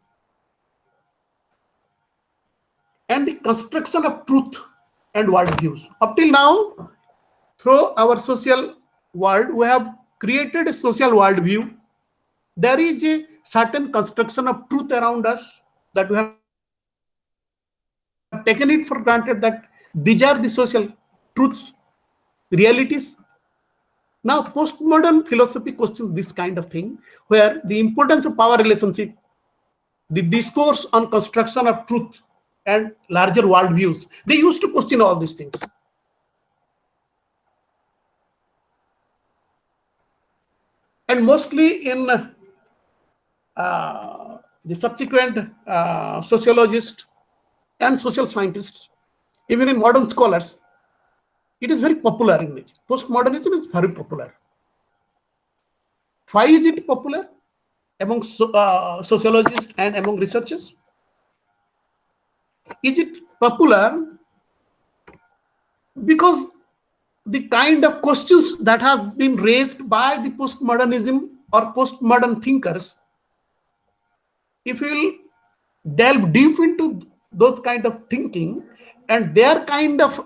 and the construction of truth and worldviews. Up till now, through our social world, we have created a social worldview. There is a certain construction of truth around us that we have taken it for granted that these are the social truths, realities. Now, postmodern philosophy questions this kind of thing, where the importance of power relationship, the discourse on construction of truth and larger worldviews, they used to question all these things. And mostly in the subsequent sociologists and social scientists, even in modern scholars, it is very popular in nature. Postmodernism is very popular. Why is it popular among sociologists and among researchers? Is it popular because the kind of questions that has been raised by the postmodernism or postmodern thinkers, if you will delve deep into those kind of thinking and their kind of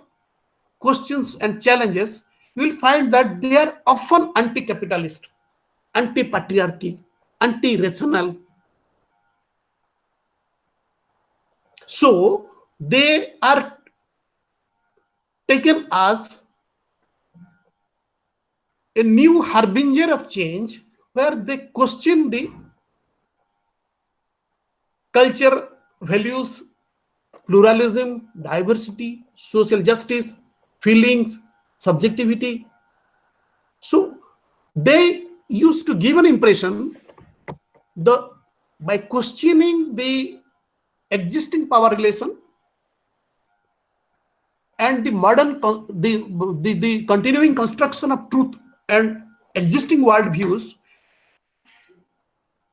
questions and challenges, you will find that they are often anti-capitalist, anti-patriarchy, anti-rational. So they are taken as a new harbinger of change, where they question the culture, values, pluralism, diversity, social justice, feelings, subjectivity. So they used to give an impression by questioning the existing power relation and the the continuing construction of truth and existing worldviews,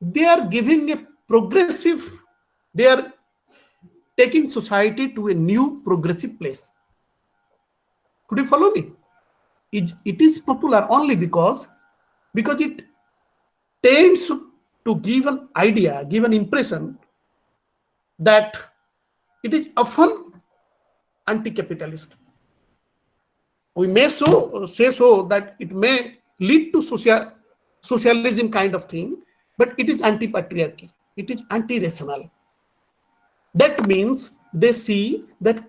they are giving a progressive, they are taking society to a new progressive place. Could you follow me? It is popular only because it tends to give an idea, give an impression that it is often anti-capitalist. We may say so that it may lead to socialism kind of thing, but it is anti-patriarchy. It is anti-rational. That means they see that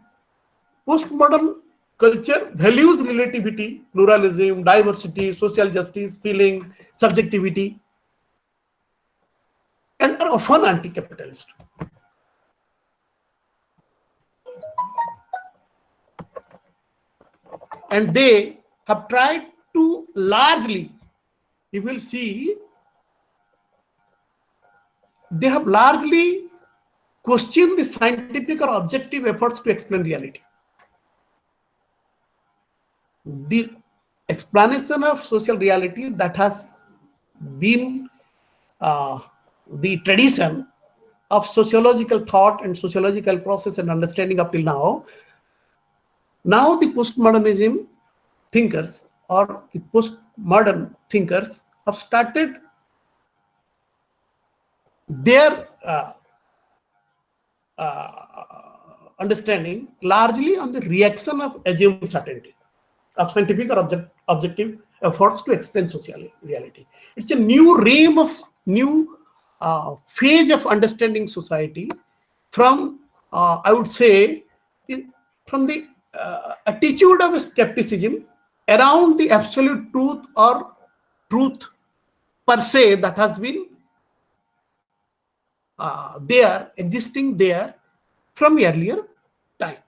postmodern culture values relativity, pluralism, diversity, social justice, feeling, subjectivity, and are often anti-capitalist. And they have tried to largely, you will see, they have largely questioned the scientific or objective efforts to explain reality. The explanation of social reality that has been the tradition of sociological thought and sociological process and understanding up till now. Now the postmodernism thinkers or the postmodern thinkers have started their understanding largely on the reaction of assumed certainty of scientific or objective efforts to explain social reality. It's a new realm of new phase of understanding society from, I would say, from the attitude of skepticism around the absolute truth or truth per se that has been existing there from earlier time.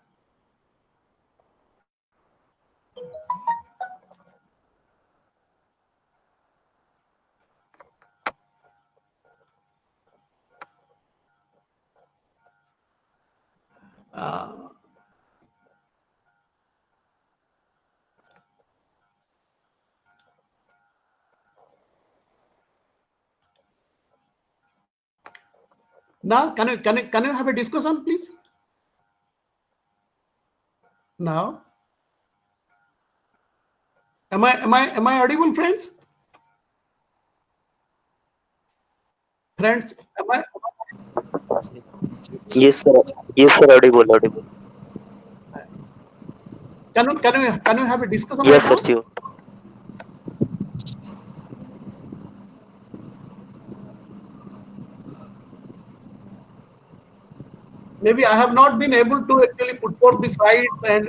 Now, can you have a discussion, please? Now, am I audible, friends? Friends, am I? Yes, sir. Yes, sir. Audible, audible. Can you have a discussion Yes, right sir. now? Sure. Maybe I have not been able to actually put forth the slides, and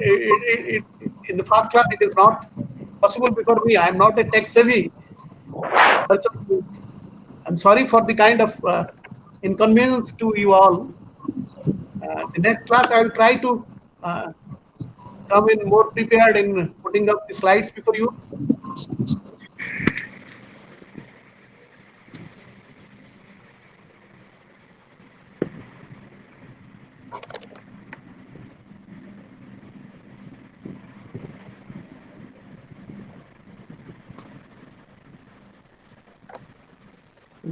in the first class it is not possible because I am not a tech savvy person. I'm sorry for the kind of inconvenience to you all. The next class I will try to come in more prepared in putting up the slides before you.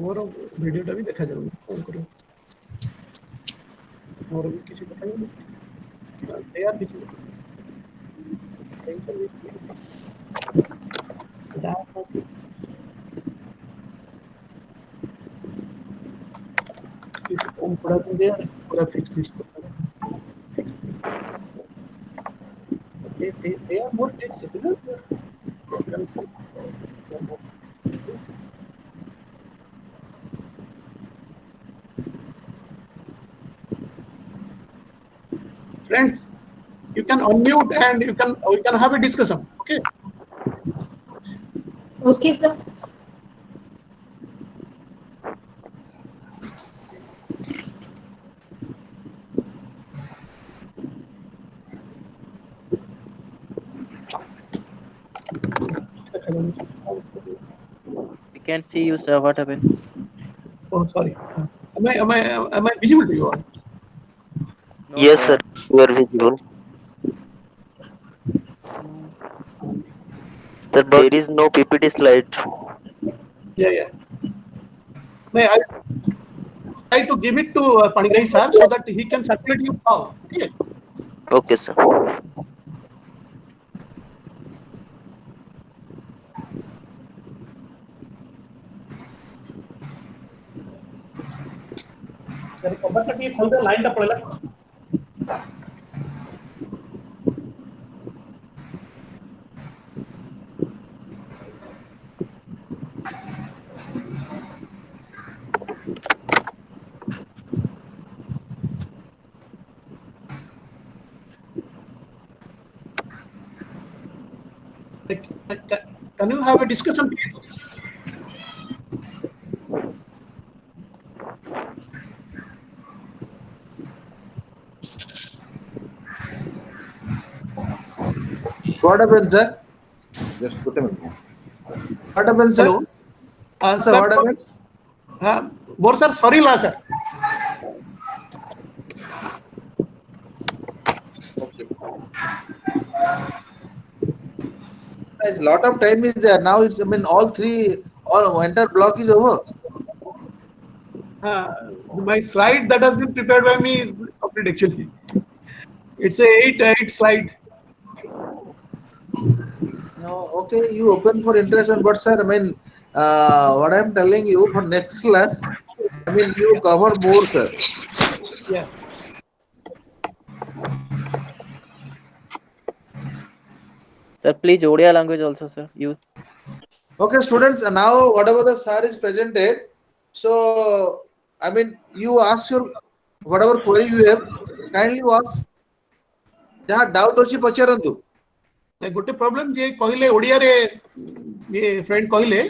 ମୋର ଭିଡିଓଟା ବି ଦେଖାଯାଉନି, କଣ କରିବ? ମୋର ବି କିଛି ଦେଖାଯାଉନି, there କିଛି କଣ ପଢାକୁ there ପୁରା fix this they are more tech savvy, no? Friends, you can unmute and we can have a discussion. Okay. Okay, sir. We can't see you, sir. What happened? Oh, sorry. Am I visible to you all? No, Yes, sir. You are visible. Sir, there is no PPT slide. Yeah. May I try to give it to Panigrahi sir so that he can circulate you now. Okay. Okay, sir. Cover का खोल दे line टा पड़ेला Can you have a discussion, please? What happened, sir? Just put a minute. What happened, sir? Hello. Sir, what happened? Bor sir, sorry la sir. Okay. Guys, lot of time is there. Now it's, I mean, all entire block is over. My slide that has been prepared by me is complete actually. It's a 8 slide. No, okay, you open for interaction, but sir, I mean, what I'm telling you for next class, I mean, you cover more, sir. Yeah. Sir, please Odia language also, sir. Use. Okay, students, now whatever the sir is presented, so I mean, you ask your whatever query you have, kindly ask. जहाँ doubt अच्छी पचारंतु गोटे problem जे कहले ओडिया रे ये friend कहले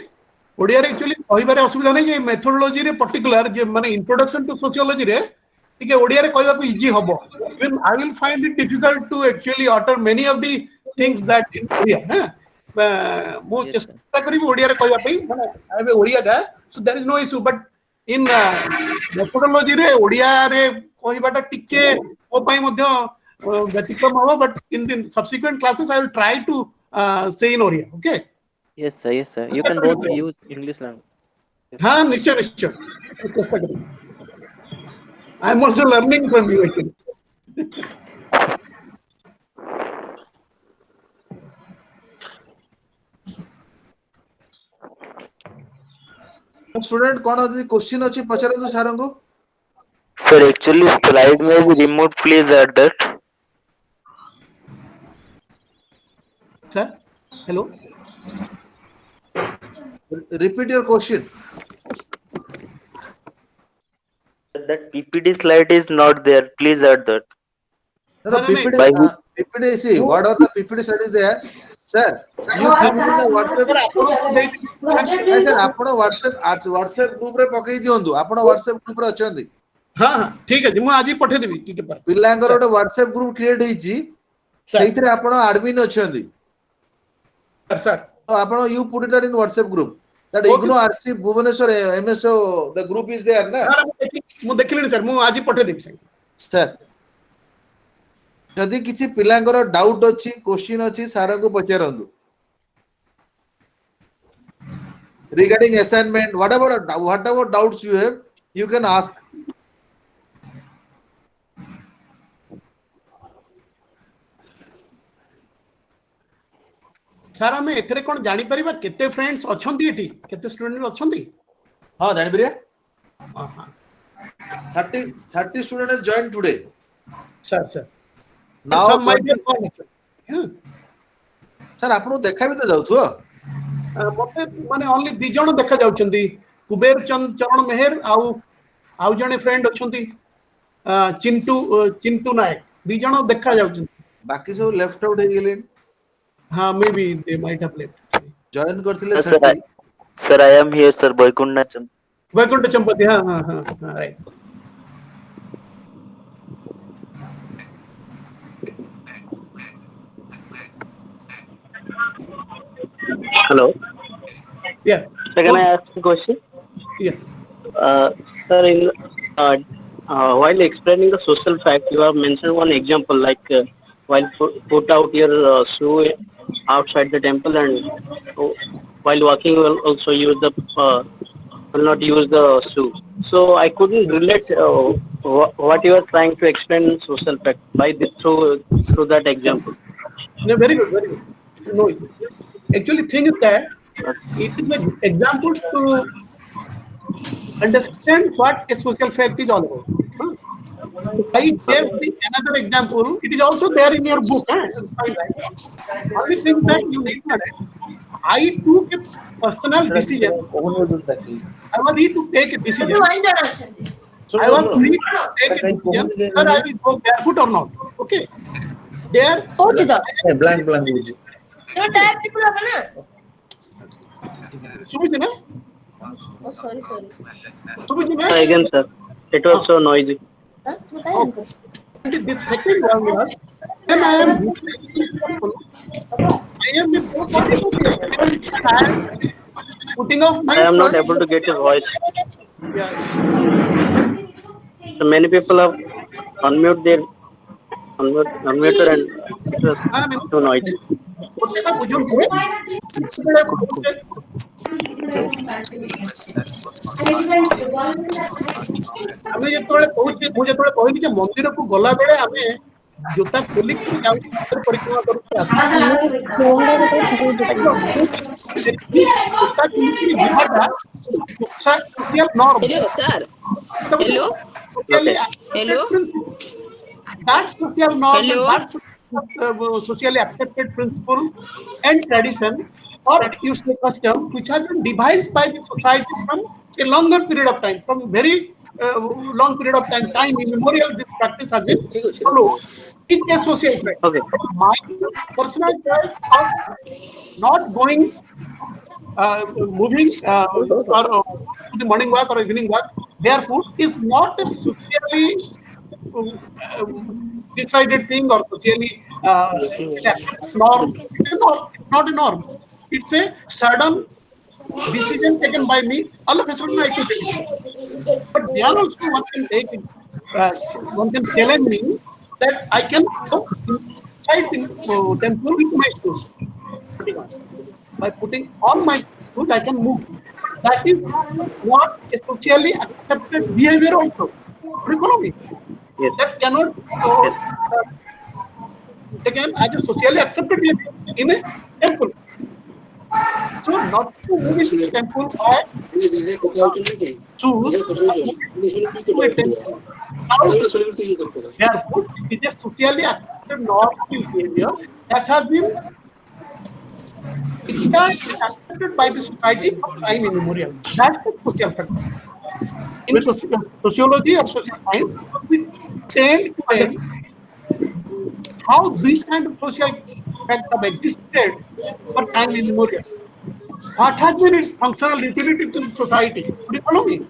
ओडिया रे actually कहिबारे असुविधा नै जे मेथोडोलॉजी रे पर्टिकुलर जे माने इंट्रोडक्शन टू सोशियोलॉजी रे ठीक है ओडिया रे कहबा को इजी हबो even I will find it difficult to actually utter many of the things that in Odia मो चेष्टा करी ओडिया रे कहबा पई माने आई एम ओडिया गा so there is no issue but in methodology रे ओडिया रे कहबाटा टिके ओ पई मध्ये व्यतिक्रम होगा but in the subsequent classes I will try to say in Oriya. Okay. Yes, sir. Yes, sir. You can both use English language. हाँ निश्चय I am also learning from you actually. Student कौन अभी question अच्छी पचारंतु सारंग को Sir, actually slide may be removed. Please add that. Sir, hello. Repeat your question. That PPT slide is not there. Please add that. No, PPT, see, what are the PPT studies there? Sir, you give me the WhatsApp. Yes, sir, आपनो WhatsApp group रे पकई दियंतु आपनो WhatsApp group रे अछंती हाँ ठीक है जी मैं आज ही पठे देबी ठीक है पिल्लांगर ओटे WhatsApp group क्रिएट हेची सेहितरे आपनो एडमिन अछंती सर तो आपनो you put it in WhatsApp group that IGNOU RC Bhubaneswar MSO the group is there na sir मु देखिलेनी सर मु आज ही पठे देबी सर जदि किसी पिलांगर डाउट अछि क्वेश्चन अछि सारा को पचारंतु regarding assignment whatever doubts you have you can ask sir हमें एथरे कोन जानि परिबा केते फ्रेंड्स अछंती एठी केते स्टूडेंट अछंती हां जानि परिया हां 30 students have joined today sir now some might be gone sir आपनो देखा भी तो जाउथो मते माने ओनली दि जण देखा जाउछंती कुबेर चरण मेहर आउ जणे फ्रेंड अछंती चिंटू नायक दि जण देखा जाउछंती बाकी सब लेफ्ट आउट हे गेले हां may be they might have left join करथिले Sir, I am here, sir. Boykunda. Vaikuntha Champati हां right Hello. Yeah. So can I ask a question? Yes. Sir, while explaining the social fact, you have mentioned one example like while put out your shoe outside the temple, and while walking will also use the will not use the shoe. So I couldn't relate what you are trying to explain in social fact by this through that example. No, very good, very good. No issue. Actually, thing is that it is an example to understand what a social fact is all about. Huh? I gave the another example. It is also there in your book. Huh? Fine, right? Only thing that you need to understand. I took a personal decision. I was need to take a decision. I was need to take a decision whether I will go barefoot or not. Okay. There. Blank blank. Subhiji, na? sorry. Subhiji, na? Again, sir, it was so noisy. The second one was, then I am putting off my. I am not able to get your voice. Yeah. So many people have unmuted and it was too noisy. ଆମେ ଯେତେବେଳେ କହୁଛେ ମୁଁ ଯେତେବେଳେ କହିଲି ଯେ ମନ୍ଦିରକୁ ଗଲା ବେଳେ ଆମେ ଜୋତା ଖୋଲିକି ପରିକ୍ରମା କରୁଛୁ ଜୋତା ଖୋଲିକି ଯିବାଟା social norm. Hello, sir. Hello. Okay. Hello. That's social norm. Hello? That's socially accepted principle and tradition or you say custom which has been devised by the society from a longer period of time, from very long period of time immemorial. This practice has been followed. It's a social fact. Okay. My personal choice of not going, moving or to the morning walk or evening walk barefoot is not a socially decided thing or socially norm. It's not a norm. It's a sudden decision taken by me. All of a sudden I took it. But there also one can take it. One can challenge me that I can go inside the temple with my shoes. By putting on my shoes, I can move. That is not a socially accepted behavior also. Do you follow me? Yes. That cannot again as a socially accepted behavior in a temple. So not to move into the temple or choose to a temple. Therefore, it is a socially accepted normal behavior that has been accepted by the society from time immemorial. That's the social factor. In sociology or social science, we tend to understand how these kind of social facts have existed for time immemorial. What has been its functional utility to society? Could you follow me?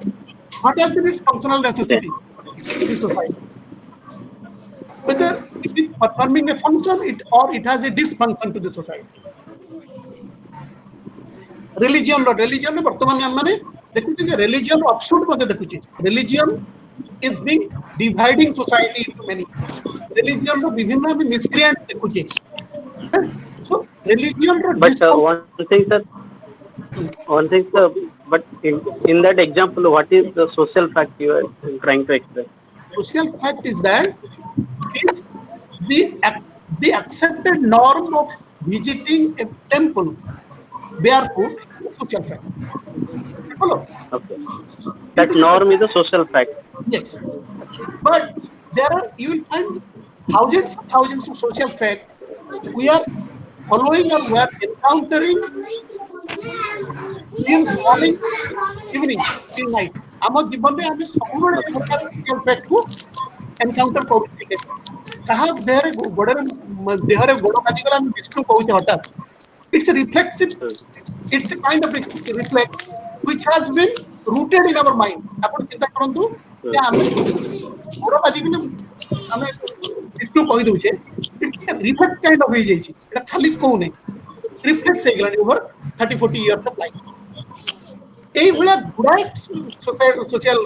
What has been its functional necessity to society? Whether it is performing a function or it has a dysfunction to the society. Religion ବର୍ତ୍ତମାନ ଆମେ ଦେଖୁଛେ ଯେ religion absurd ମଧ୍ୟ ଦେଖୁଛେ. Religion is being dividing society into many. Religion ର ବିଭିନ୍ନ ଆମେ miscreant ଦେଖୁଛେ. So religion ର But one thing, sir, but in that example, what is the social fact you are trying to explain? Social fact is that is the accepted norm of visiting a temple barefoot is social fact. Follow? Okay. That norm is a social fact. Yes. But you will find thousands of social facts we are following or we are encountering since morning, evening, till night. ଆମ ଜୀବନରେ ଆମେ ସବୁବେଳେ social fact କୁ encounter କରୁଛେ. କାହା ଦେହରେ ଗୋଡ଼ ବାଜିଗଲା ଆମେ ବିଷ୍ଣୁ କହୁଛେ ହଠାତ୍. It's a reflexive, it's a kind of reflex which has been rooted in our mind. ଆପଣ ଚିନ୍ତା କରନ୍ତୁ ଯେ ଆମେ ଗୋଡ଼ ବାଜିକିନା ଆମେ ବିଷ୍ଣୁ କହି ଦଉଛେ. It's a reflex kind of ହେଇଯାଇଛି. ଏଟା ଖାଲି କହୁନି. Reflex ହେଇଗଲାଣି over 30-40 years of life. এইভଳିଆ ଗୁଡ଼ାଏ social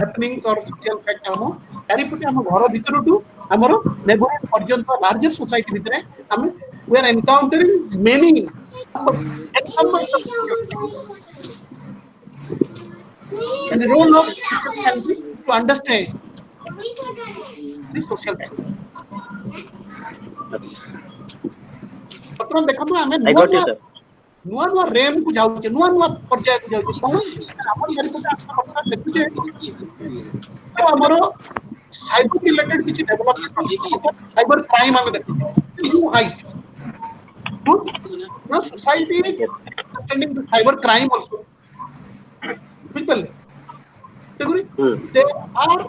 happenings or social fact ଆମ ଚାରିପଟେ ଆମ ଘର ଭିତରଠୁ ଆମର ନେବରହୁଡ୍ ପର୍ଯ୍ୟନ୍ତ ଲାର୍ଜର ସୋସାଇଟି ଭିତରେ ଆମେ we are encountering many numbers of and the role of social scientists to understand the social factor. ବର୍ତ୍ତମାନ ଦେଖନ୍ତୁ ଆମେ I ନୂଆ got you, ନୂଆ sir. ନୂଆ ନୂଆ ରେମ୍ କୁ ଯାଉଛେ ନୂଆ ନୂଆ ପର୍ଯ୍ୟାୟକୁ ଯାଉଛେ କଣ ଆମର ଚାରିପଟେ ଆମେ ବର୍ତ୍ତମାନ ଦେଖୁଛେ ଯେ ଆମର ସାଇବର ରିଲେଟେଡ୍ କିଛି ଡେଭଲପମେଣ୍ଟ ସାଇବର କ୍ରାଇମ ଆମେ ଦେଖୁଛେ new height now society is Yes. understanding the cyber crime also ବୁଝିପାରିଲେ ତେଣୁକରି Hmm. there are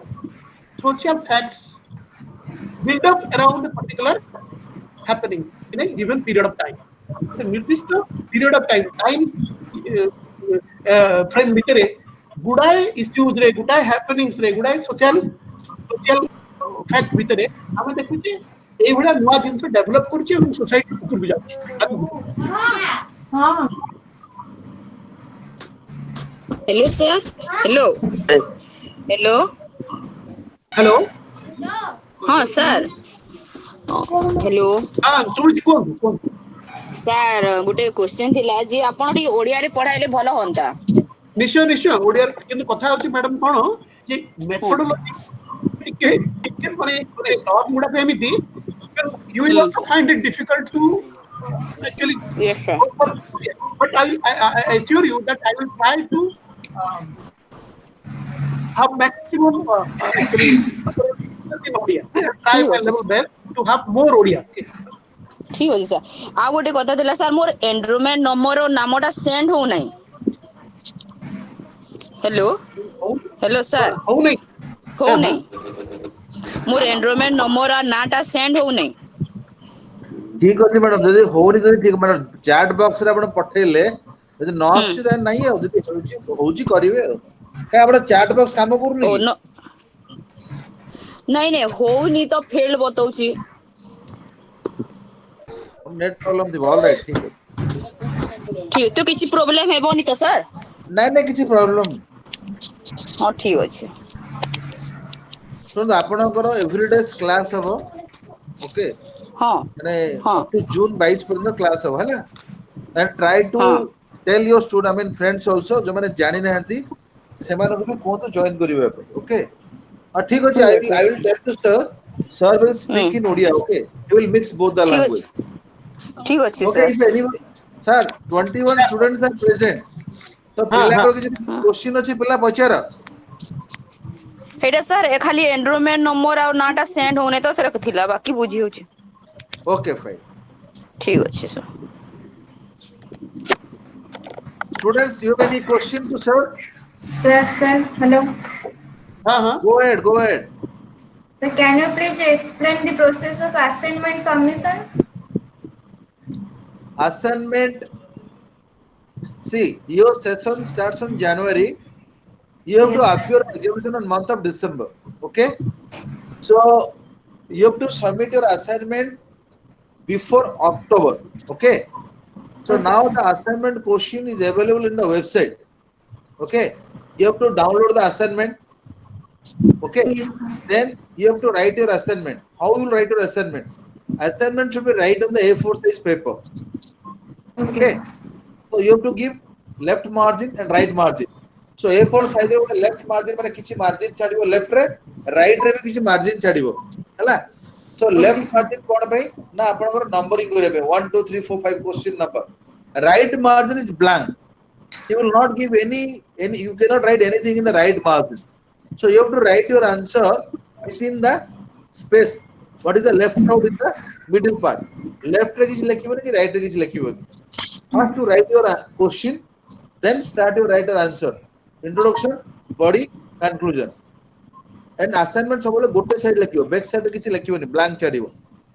social facts built up around a particular happenings in a given period of time. The ନିର୍ଦ୍ଦିଷ୍ଟ period of time frame ଭିତରେ ଗୁଡାଏ issues ରେ ଗୁଡାଏ happenings ରେ ଗୁଡାଏ social fact ଭିତରେ ଆମେ ଦେଖୁଛେ ଏଇଭଳିଆ ନୂଆ ଜିନିଷ ଡେଭଲପ କରୁଛି ଏବଂ ସୋସାଇଟି ଉପରକୁ ଯାଉଛି Hello, sir. Hello. Yes. Hello. Hello हाँ sir. Hello. ଶୁଣୁଛି କୁହନ୍ତୁ କୁହନ୍ତୁ ସାର୍ ଗୋଟେ କ୍ୱେଶ୍ଚନ୍ ଥିଲା ଯେ ଆପଣ ଟିକେ ଓଡ଼ିଆରେ ପଢ଼ାଇଲେ ଭଲ ହୁଅନ୍ତା। ନିଶ୍ଚୟ ନିଶ୍ଚୟ ଓଡିଆରେ କିନ୍ତୁ କଥା ହଉଛି ମ୍ୟାଡାମ କଣ ଯେ ମେଥଡୋଲୋଜି ଟିକେ ଟିକେ ମାନେ ଟର୍ମ ଗୁଡାକ ଏମିତି you will also find it difficult to actually Yes, sir. go for Korea. But I assure you that I will try to um, have maximum actually in Odia. I will try ଠିକ my ଅଛି level best to have more Odia. Okay. ଠିକ ଅଛି sir ଆଉ ଗୋଟେ କଥା ଥିଲା sir ମୋର enrolment number ନାମଟା send ହଉନାହିଁ ହ୍ୟାଲୋ ହ୍ୟାଲୋ ସାର୍ ହଉ ନାଇଁ ହଉନାହିଁ ମୋର ଏନରୋଲମେଣ୍ଟ ନମ୍ବର ଆଉ ନାଁଟା ସେଣ୍ଡ ହଉନାହିଁ ଠିକ ଅଛି ମ୍ୟାଡମ ଯଦି ହଉନି ଯଦି ଠିକ ମ୍ୟାଡମ ଚାଟ ବକ୍ସ ରେ ଆପଣ ପଠେଇଲେ ଯଦି ନ ଆସୁଛି ତାହେଲେ ନାହିଁ ଆଉ ଯଦି ହଉଛି କରିବେ ଆଉ କାଇଁ ଆପଣ ଚାଟ ବକ୍ସ କାମ କରୁନି ଓ କି ନାଇଁ ନାଇଁ ହଉନି ତ ଫେଲ ବତଉଛି ନେଟ୍ ପ୍ରୋବ୍ଲେମ ଥିବ ଅଲ ରାଇଟ୍ ଠିକ ଅଛି ଠିକ ତ କିଛି ପ୍ରୋବ୍ଲେମ ହେବନି ତ ସାର୍ ନାଇଁ ନାଇଁ କିଛି ପ୍ରୋବ୍ଲେମ ହଁ ଠିକ ଅଛି ଶୁଣନ୍ତୁ ଆପଣଙ୍କର ଏଭରିଡେଜ କ୍ଲାସ ହବ ଓକେ ହଁ ମାନେ ହଁ ଅପ ଟୁ ଜୁନ 22 ପର୍ଯ୍ୟନ୍ତ କ୍ଲାସ ହବ ହେଲା and try to ହଁ tell your student I mean friends also ଯୋଉମାନେ ଜାଣି ନାହାନ୍ତି ସେମାନଙ୍କୁ ବି କୁହନ୍ତୁ ଜଏନ କରିବା ପାଇଁ ଓକେ ଠିକ ଅଛି I will tell to sir will speak in Odia okay he will mix both the ଠିକ ଅଛି language ଠିକ ଅଛି okay sir if anyone sir 21 students are present ତ ହଁ ହଁ ପିଲାଙ୍କର କିଛି କ୍ୱେଶ୍ଚିନ୍ ଅଛି ପିଲା ପଚାର ସେଇଟା ସାର୍ ଖାଲି ଏନରୋଲମେଣ୍ଟ ନମ୍ବର ଆଉ ନାଁଟା ସେଣ୍ଡ ହଉନି ତ ସେଟା ଥିଲା ବାକି ବୁଝି ହଉଛି okay fine ଠିକ ଅଛି sir students you have any question to sir Sir, hello. ହଁ ହଁ go ahead So can you please explain the process of assignment submission? assignment see your session starts on January you have to Yes, sir. appear examination on month of December okay so you have to submit your assignment before October okay so Okay, now sir. the assignment question is available in the website okay you have to download the assignment okay Yes, sir. then you have to write your assignment how you will write your assignment should be write on the A4 size paper Okay. okay so you have to give left margin and right margin so A4 size रे ଗୋଟେ left margin ମାନେ କିଛି margin ଛାଡିବ left ରେ right ରେ ବି କିଛି margin ଛାଡିବ ହେଲା so Okay, left sir. margin କଣ ପାଇଁ ନା ଆପଣଙ୍କର numbering କରିବା ପାଇଁ 1 2 3 4 5 question number right margin is blank you will not give any you cannot write anything in the right margin so you have to write your answer within the space what is the left out in the middle part left ରେ କିଛି ଲେଖିବନି କି right ରେ କିଛି ଲେଖିବନି first to write your question then start your write your answer introduction body conclusion and assignment ସବୁବେଳେ ଗୋଟେ side ଲେଖିବ back side କିଛି ଲେଖିବନି blank ଛାଡିବ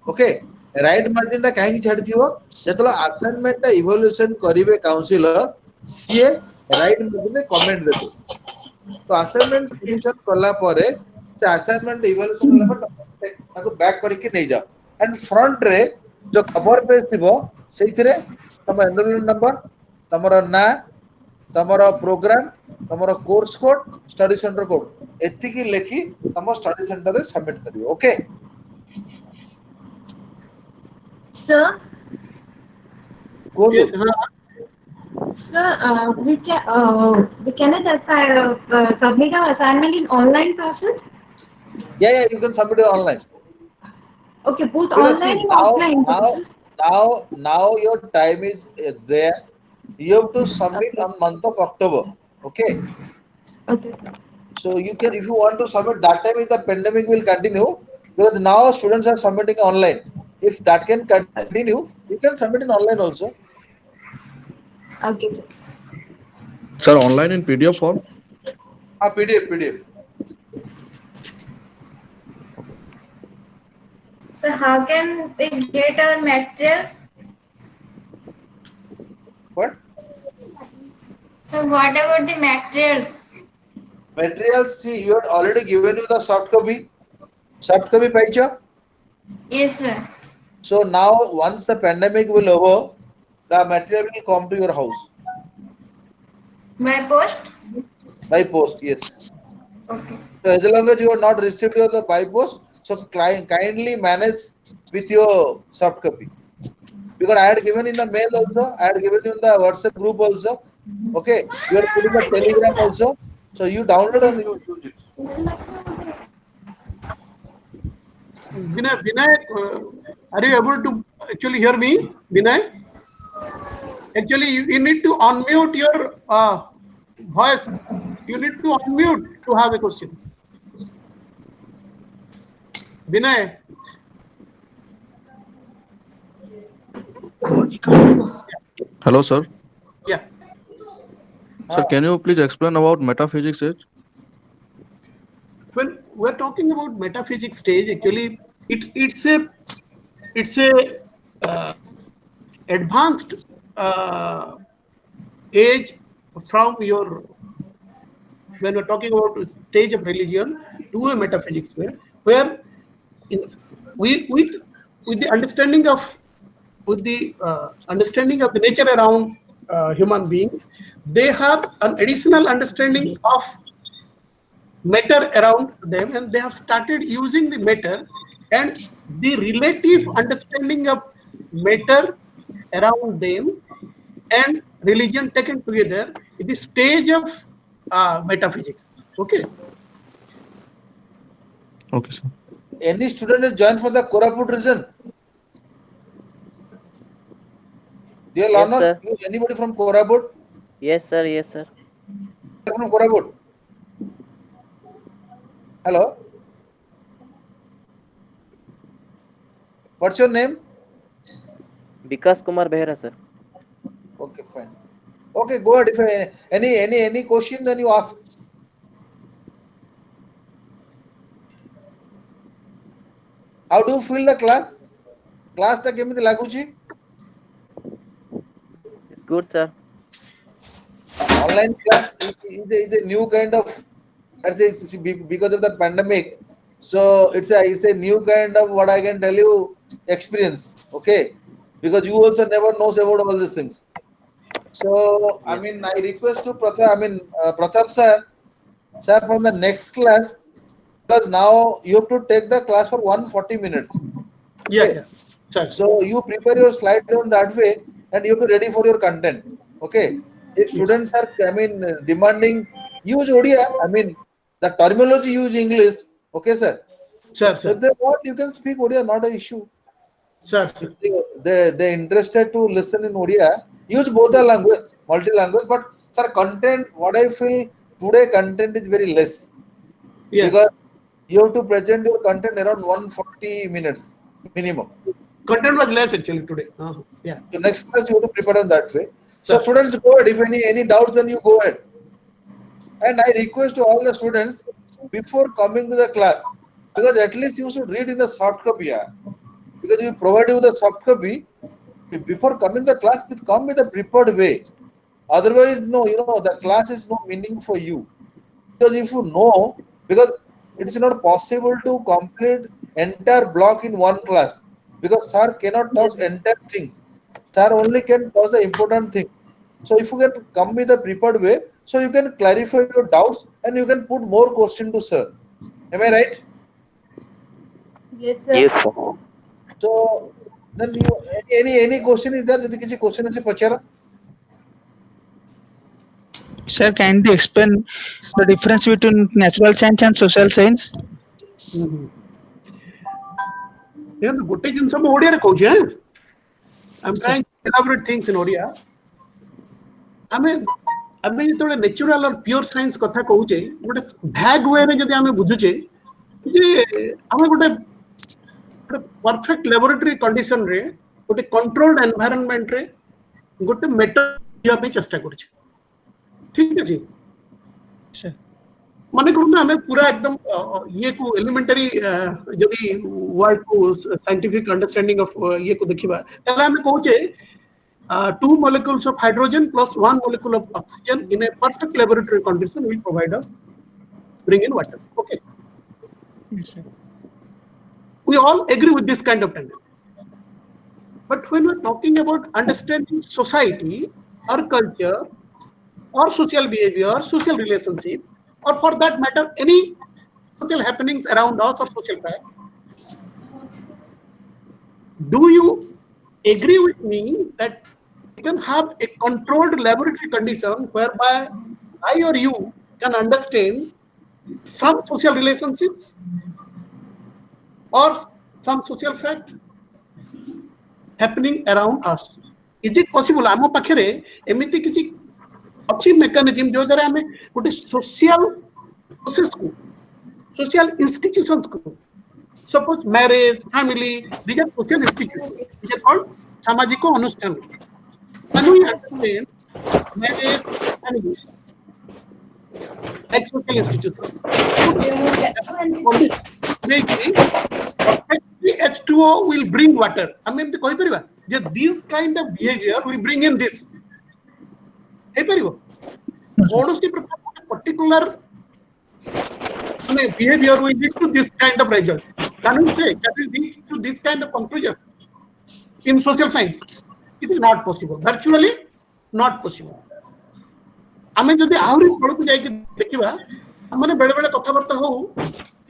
ଓକେ ରାଇଟ ମାର୍ଜିନ ଟା କାହିଁକି ଛାଡିଥିବ ଯେତେବେଳେ assignment ଟା evaluation କରିବେ କାଉନସିଲର ସିଏ ରାଇଟ ମାର୍ଜିନରେ କମେଣ୍ଟ ଦେବେ ତ assignment submission କଲା ପରେ ସେ assignment evaluation ହେଲା ପରେ ତାକୁ ବ୍ୟାକ୍ କରିକି ନେଇଯାଅ and front ରେ ଯୋଉ କଭର ପେଜ ଥିବ ସେଇଥିରେ ତମ ଏନରୋଲମେଣ୍ଟ ନମ୍ବର ତମର ନାଁ ତମର ପ୍ରୋଗ୍ରାମ ତମର course code study centre code ଏତିକି ଲେଖି ତମ ଷ୍ଟଡି ସେଣ୍ଟରରେ ସବମିଟ କରିବ okay Sir, Yes. Sir, we cannot submit our assignment in online classes? Yeah, you can submit it online. Okay, both Because online see, and offline. now your time is there. You have to submit Okay. on month of October. Okay. Okay. So you can, if you want to submit that time, if the pandemic will continue, because now students are submitting online. If that can continue, you can submit in online also. Okay. Sir, online in PDF form? PDF. So how can we get our materials? What? So what about the materials? Materials, see, you had already given you the soft copy. Soft copy picture. Yes, sir. So now once the pandemic will over, the material will come to your house By post? by post. Yes. Okay. So as long as you have not received your the by post, so kindly manage with your soft copy. Because I had given in the mail also, I had given you in the WhatsApp group also. Okay, you are putting the Telegram also. So you download and you use it. Vinay, are you able to actually hear me, Vinay? Actually, you need to unmute your voice. You need to unmute to have a question. Vinay, Hello, sir. yeah. Sir, can you please explain about metaphysics age? When we're talking about metaphysics stage, actually, it's a advanced uh, age from your when we're talking about a stage of religion to a metaphysics where in, we with the understanding of understanding of the nature around human being, they have an additional understanding of matter around them, and they have started using the matter and the relative understanding of matter around them and religion taken together in the stage of metaphysics. Okay. Okay, sir. Any student is joined for the Koraput region. Dear Yes, learner, sir. anybody from Koraput? Yes, sir. Yes, sir. From Koraput. Hello. What's your name? Vikas Kumar Behra, sir. Okay, fine. Okay, go ahead. If any question, then you ask. How do you feel the class? Class ta kemiti laguchi? It's good, sir. Online class is a new kind of, let's say, because of the pandemic. So it's a new kind of, what I can tell you, experience. Okay, because you also never knows about all these things. So I Yes. mean, I request to Pratap. Pratap sir, from the next class, because now you have to take the class for 140 minutes. Yeah, Okay, yeah. Sure. so you prepare your slide on that way, and you have to ready for your content. Okay, if Yes. students are, demanding, use Odia. I mean, the terminology use English. Okay, sir. Sure, So if sir. they want, you can speak Odia, not an issue. Sure, If sir. they interested to listen in Odia, use both the language, multi language. But sir, content, what I feel today, content is very less, Yeah. because you have to present your content around 140 minutes minimum. Content was less actually today. Yeah. So next class you have to prepare on that way. So Sir. students, go ahead. If any doubts, then you go ahead. And I request to all the students, before coming to the class, because at least you should read in the soft copy. Yeah. Because we provide you the soft copy, before coming to the class, come with a prepared way. Otherwise, no, the class is no meaning for you. Because if you know, because it's not possible to complete entire block in one class, because sir cannot touch entire things. Sir only can touch the important things. So if you can come with a prepared way, so you can clarify your doubts and you can put more question to sir. Am I right? Yes, sir. So then you, any question is there? Jodi kichi question ache pachara. Sir, can you explain the difference between natural science and social science? गोटे जिनस मु ओडिया रे कहूँ I am trying to elaborate things in Odia आमे आमे जेतले natural और pure science कथा कहूचे गोटे भैग वे रे जदि आमे बुझुचे जे आमे गोटे परफेक्ट लैबोरेटरी कंडीशन रे गोटे कंट्रोल्ड एनवायरनमेंट रे गोटे मेथड दिया पे चेष्टा करछे ठीक अछि माने करूँ आमे पूरा एकदम ये को एलिमेंटरी जदि वर्ड को साइंटिफिक अंडरस्टैंडिंग ऑफ ये को देखिबा तले आमे कहूचे 2 molecules of hydrogen plus 1 molecule of oxygen in a perfect laboratory condition will provide a bring in water. Okay. Yes, sir. We all agree with this kind of tendency. But when we're talking about understanding society or culture or social behavior, social relationship, or for that matter, any social happenings around us or social fact, do you agree with me that you can have a controlled laboratory condition whereby I or you can understand some social relationships or some social fact happening around us? Is it possible? आमो पाखरे एमिति किछि अच्छी mechanism जो द्वारा हमें गोटे social process को social institutions को suppose marriage family these are social institutions which are called सामाजिक अनुष्ठान. Can we understand marriage family like social institutions? H2O will bring water. I mean, the koi pariba. Just this kind of behavior will bring in this. Hey, paribo. Honestly, particular behavior will lead to this kind of results. Can we say? Can we lead to this kind of conclusion in social science? It is not possible. Virtually not possible. आमे जदि आहुरी तळकु जाई कि देखिबा हमने बेले बेले कथाबार्ता हो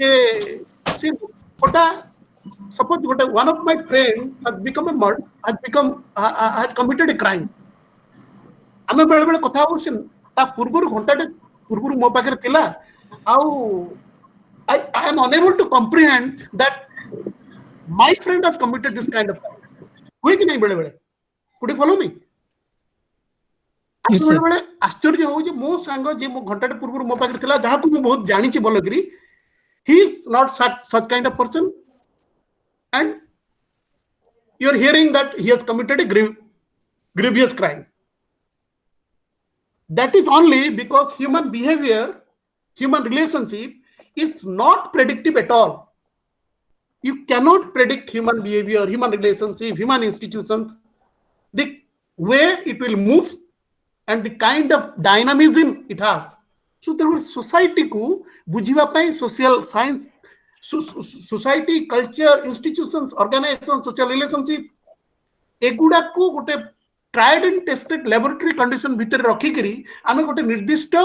के से गोटा सपोज गोटा one of my friend has become a murder has committed a crime. आमे बेले बेले कथा हो से ता पूर्वरु घंटाटे पूर्वरु मो पाखरे थिला आउ I am unable to comprehend that my friend has committed this kind of crime. हुई कि नहीं बेले बेले? Could you follow me? बेले बेले आश्चर्य हो जे मो सांग जे मो घंटाटे पूर्व मो पाखरे थिला जहा को मो बहुत जानि छि बोलगिरी he is not such kind of person and you are hearing that he has committed a grievous crime. That is only because human behavior, human relationship is not predictive at all. You cannot predict human behavior, human relationship, human institutions, the way it will move and the kind of dynamism it has. So there was society को बुझिबा पई social science, society, culture, institutions, organizations, social relationship एगुडा को गोटे tried and tested laboratory condition भितर रखी करी आमे गोटे निर्दिष्ट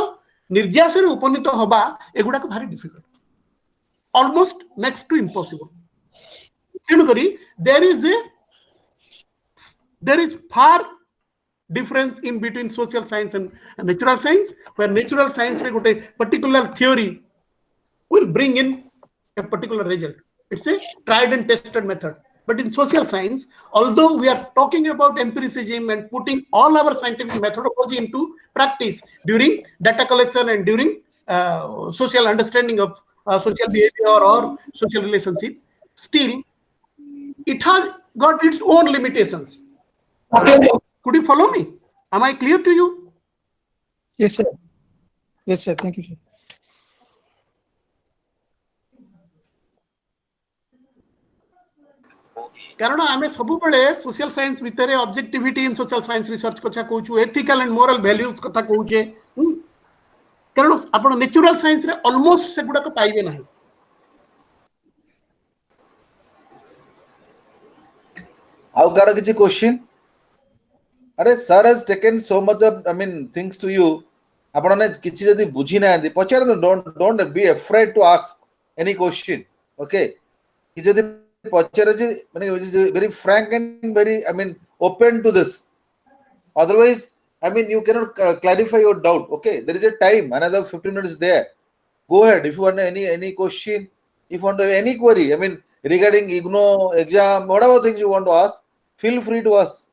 निर्यास रे उपनीत होबा एगुडा को भारी difficult, almost next to impossible. तेणु करी there is far difference in between social science and natural science, where natural science re gote particular theory will bring in a particular result. It's a tried and tested method. But in social science, although we are talking about empiricism and putting all our scientific methodology into practice during data collection and during social understanding of social behavior or social relationship, still it has got its own limitations. Could you follow me? Am I clear to you? Yes, sir. Yes, sir. Thank you, sir. कारण आमे सबु बेले social science भितरे objectivity इन social science research कथा कहूछु, ethical and moral values कथा कहूचे, कारण आपण natural science रे ऑलमोस्ट से गुडा को पाइबे नाही. How got a question? अरे sir has taken so much of things to you. आपण ने किछि जदी बुझी ना दी पचार don't be afraid to ask any question. Okay, कि जदी ପଚାରୁଛି ମାନେ very frank and very open to this. Otherwise, you cannot clarify your doubt. Okay, there is a time, another 15 minutes there. Go ahead if you want any question, if you want any query. Regarding IGNOU exam, whatever things you want to ask, feel free to ask.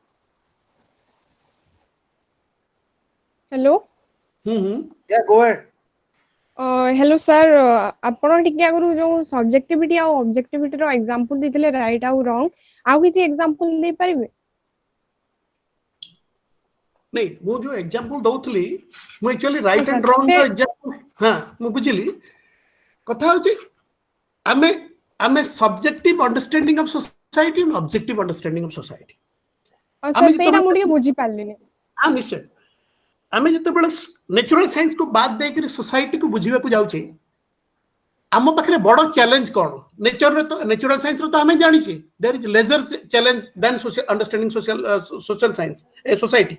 Hello. Yeah, go ahead. Hello sir. आपण टिके आगु जो subjectivity आ objectivity रो example दिथिले right आ wrong आ किछि example दे परिबे नहीं वो जो example दउथली मु एक्चुअली राइट एंड रॉन्ग रो एग्जांपल हां मु बुझिली कथा होची आमे आमे subjective understanding of society and objective understanding of society sir सेरा मुडी बुझी पारलिनी हां निश्चय आमे जते बेले नेचुरल साइंस को बाद दे के सोसाइटी को बुझिबा को जाउची आम पाखे बड़ चैलेंज कौन नेचर तो नेचुरल साइंस तो आम जानी there is lesser challenge than understanding social science a society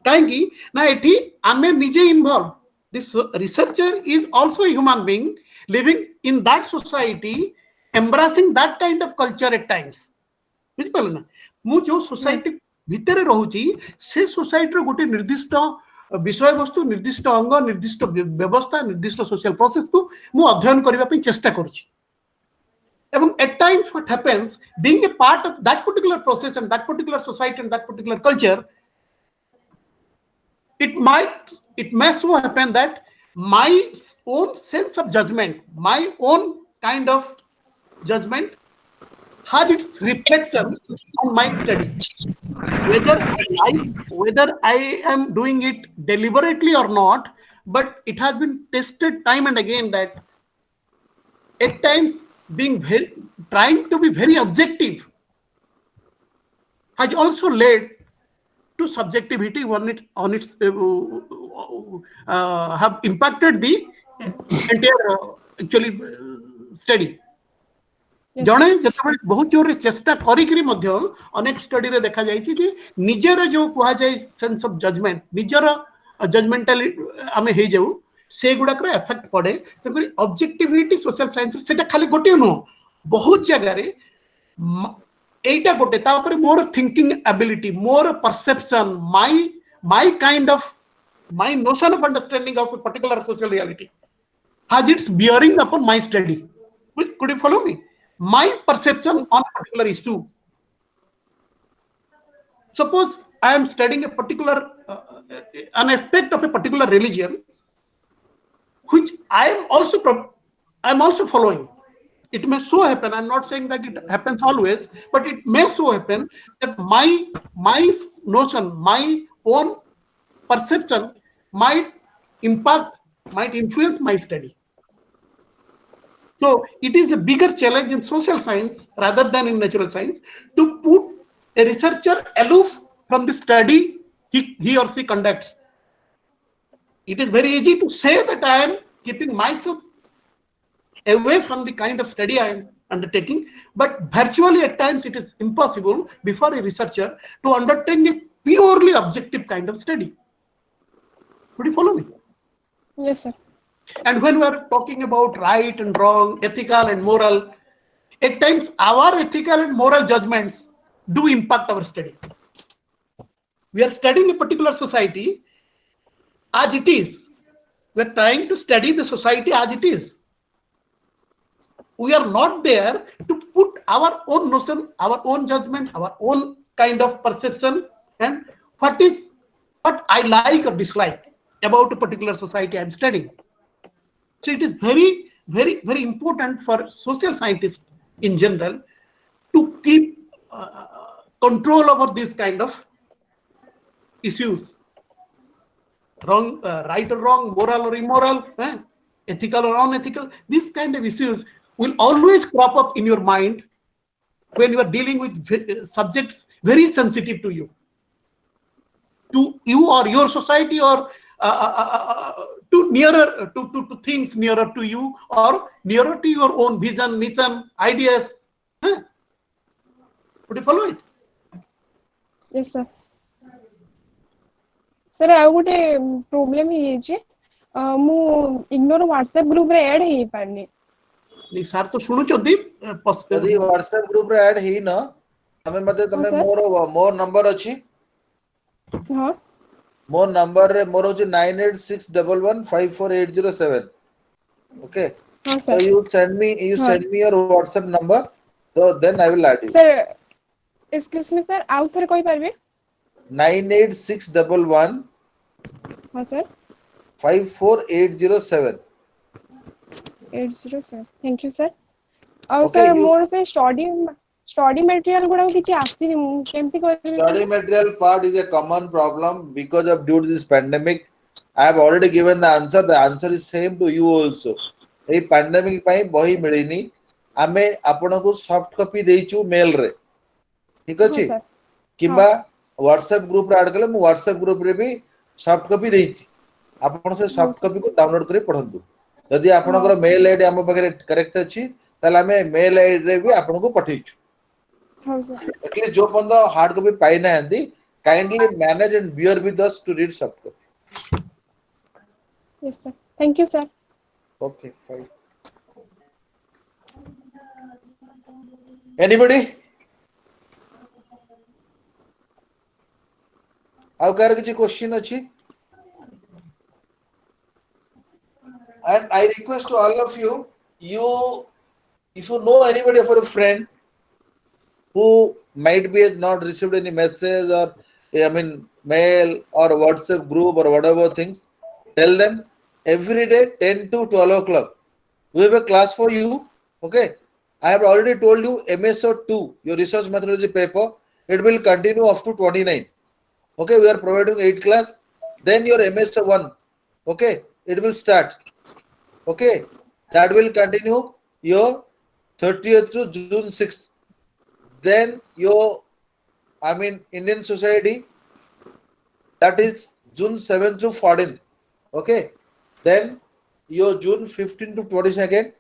कहीं ना एठी आमे निजे involve this researcher is also a human being living in that society embracing that kind of culture at times बुझि पाल ना मु जो सोसाइटी भितर रहूची से सोसाइटी रो गोटे निर्दिष्ट विषय वस्तु निर्दिष्ट अंग निर्दिष्ट व्यवस्था निर्दिष्ट सोशल प्रोसेस को मु अध्ययन करबा पई चेष्टा करूची एवं at times what happens being a part of that particular process and that particular society and that particular culture it may so happen that my own sense of judgment, my own kind of judgment has its reflection on my study. Whether I am doing it deliberately or not, but it has been tested time and again that at times trying to be very objective has also led to subjectivity on its have impacted the entire actually study. जणे जतबे बहुत जोर चेष्टा करिकरी मध्य अनेक study रे देखा जायछि जे निजर जो कुहा जाय सेंस ऑफ जजमेंट निजर जजमेंटल आमे हे जाऊ से गुडा कर इफेक्ट पड़े तकरी ऑब्जेक्टिविटी सोशल साइंस सेटा खाली गोटे नो बहुत जगह रे एटा गोटे तापर मोर थिंकिंग एबिलिटी मोर perception my kind of my notion of understanding of a particular social reality has its bearing upon my study. Could you follow me? My perception on a particular issue. Suppose I am studying a particular an aspect of a particular religion, which I am also following. It may so happen. I'm not saying that it happens always, but it may so happen that my notion, my own perception might influence my study. So it is a bigger challenge in social science rather than in natural science to put a researcher aloof from the study he or she conducts. It is very easy to say that I am keeping myself away from the kind of study I am undertaking, but virtually at times it is impossible before a researcher to undertake a purely objective kind of study. Would you follow me? Yes, sir. And when we are talking about right and wrong, ethical and moral, at times our ethical and moral judgments do impact our study. We are studying a particular society as it is. We are trying to study the society as it is. We are not there to put our own notion, our own judgment, our own kind of perception, and what I like or dislike about a particular society I am studying. So it is very, very, very important for social scientists in general to keep control over this kind of issues. Wrong, right or wrong, moral or immoral, ethical or unethical. These kind of issues will always crop up in your mind when you are dealing with subjects very sensitive to you or your society, or to things nearer to you or nearer to your own vision, mission, ideas. Would you follow it? Yes, sir. Sir, I would a problem here. Mu ignore WhatsApp group re add he parni. Sir ତ ଶୁଣୁଛନ୍ତି ଯଦି WhatsApp group ରେ ଆଡ ହେଇନ ତମେ ମତେ ତମେ sir. ମୋ number ଅଛି ହଁ ମୋ ନମ୍बर ରେ ମୋର ହଉଛି 9861154807 okay ହଁ so sir. you send me ହଁ your WhatsApp number so then I will add you sir excuse me sir ଆଉ ଥରେ କହିପାରିବେ 9861154807 ହଁ sir 807 thank you sir ଆଉ okay sir you ମୋର ସେ ଷ୍ଟଡି ମେଟେରିଆଲ ଗୁଡାକ କିଛି ଆସିନି ମୁଁ କେମିତି କରିବି study ତାହେଲେ material part is a common problem because of due to this pandemic. I have already given the answer. The answer is same to you also. এই pandemic ପାଇଁ ବହି ମିଳିନି ଆମେ ଆପଣଙ୍କୁ ସଫ୍ଟ କପି ଦେଇଛୁ ମେଲ ରେ ଠିକ ହଁ ଅଛି sir ହଁ କିମ୍ବା WhatsApp ଗ୍ରୁପ ରେ ଆଡ କଲେ ମୁଁ WhatsApp ଗ୍ରୁପ ରେ ବି ସଫ୍ଟ କପି ଦେଇଛି ଆପଣ ସେ ହଉ ସଫ୍ଟ sir କପି କୁ ଡାଉନଲୋଡ କରି ପଢନ୍ତୁ ଯଦି ହଁ ଆପଣଙ୍କର ମେଲ ଆଇଡି ଆମ ପାଖରେ କରେକ୍ଟ ଅଛି ତାହେଲେ ଆମେ ମେଲ ଆଇଡି ରେ ବି ଆପଣଙ୍କୁ ପଠେଇଛୁ ହଉ sir एटलीस्ट जो बंद हार्ड कॉपी पाई ना kindly manage and bear with us to read soft copy yes sir thank you sir okay fine anybody आउ कार किसी क्वेश्चन अछि and I request to all of you you if you know anybody of your friend who might be has not received any message or I mean mail or WhatsApp group or whatever things, tell them every day 10 to 12 o'clock we have a class for you. Okay, I have already told you MSO-2 your research methodology paper it will continue up to 29. Okay, we are providing 8 class, then your MSO-1 okay it will start. Okay, that will continue your 30th to June 6th. Then your I mean Indian society that is June 7th to 14th. Okay, then your June 15th to 22nd.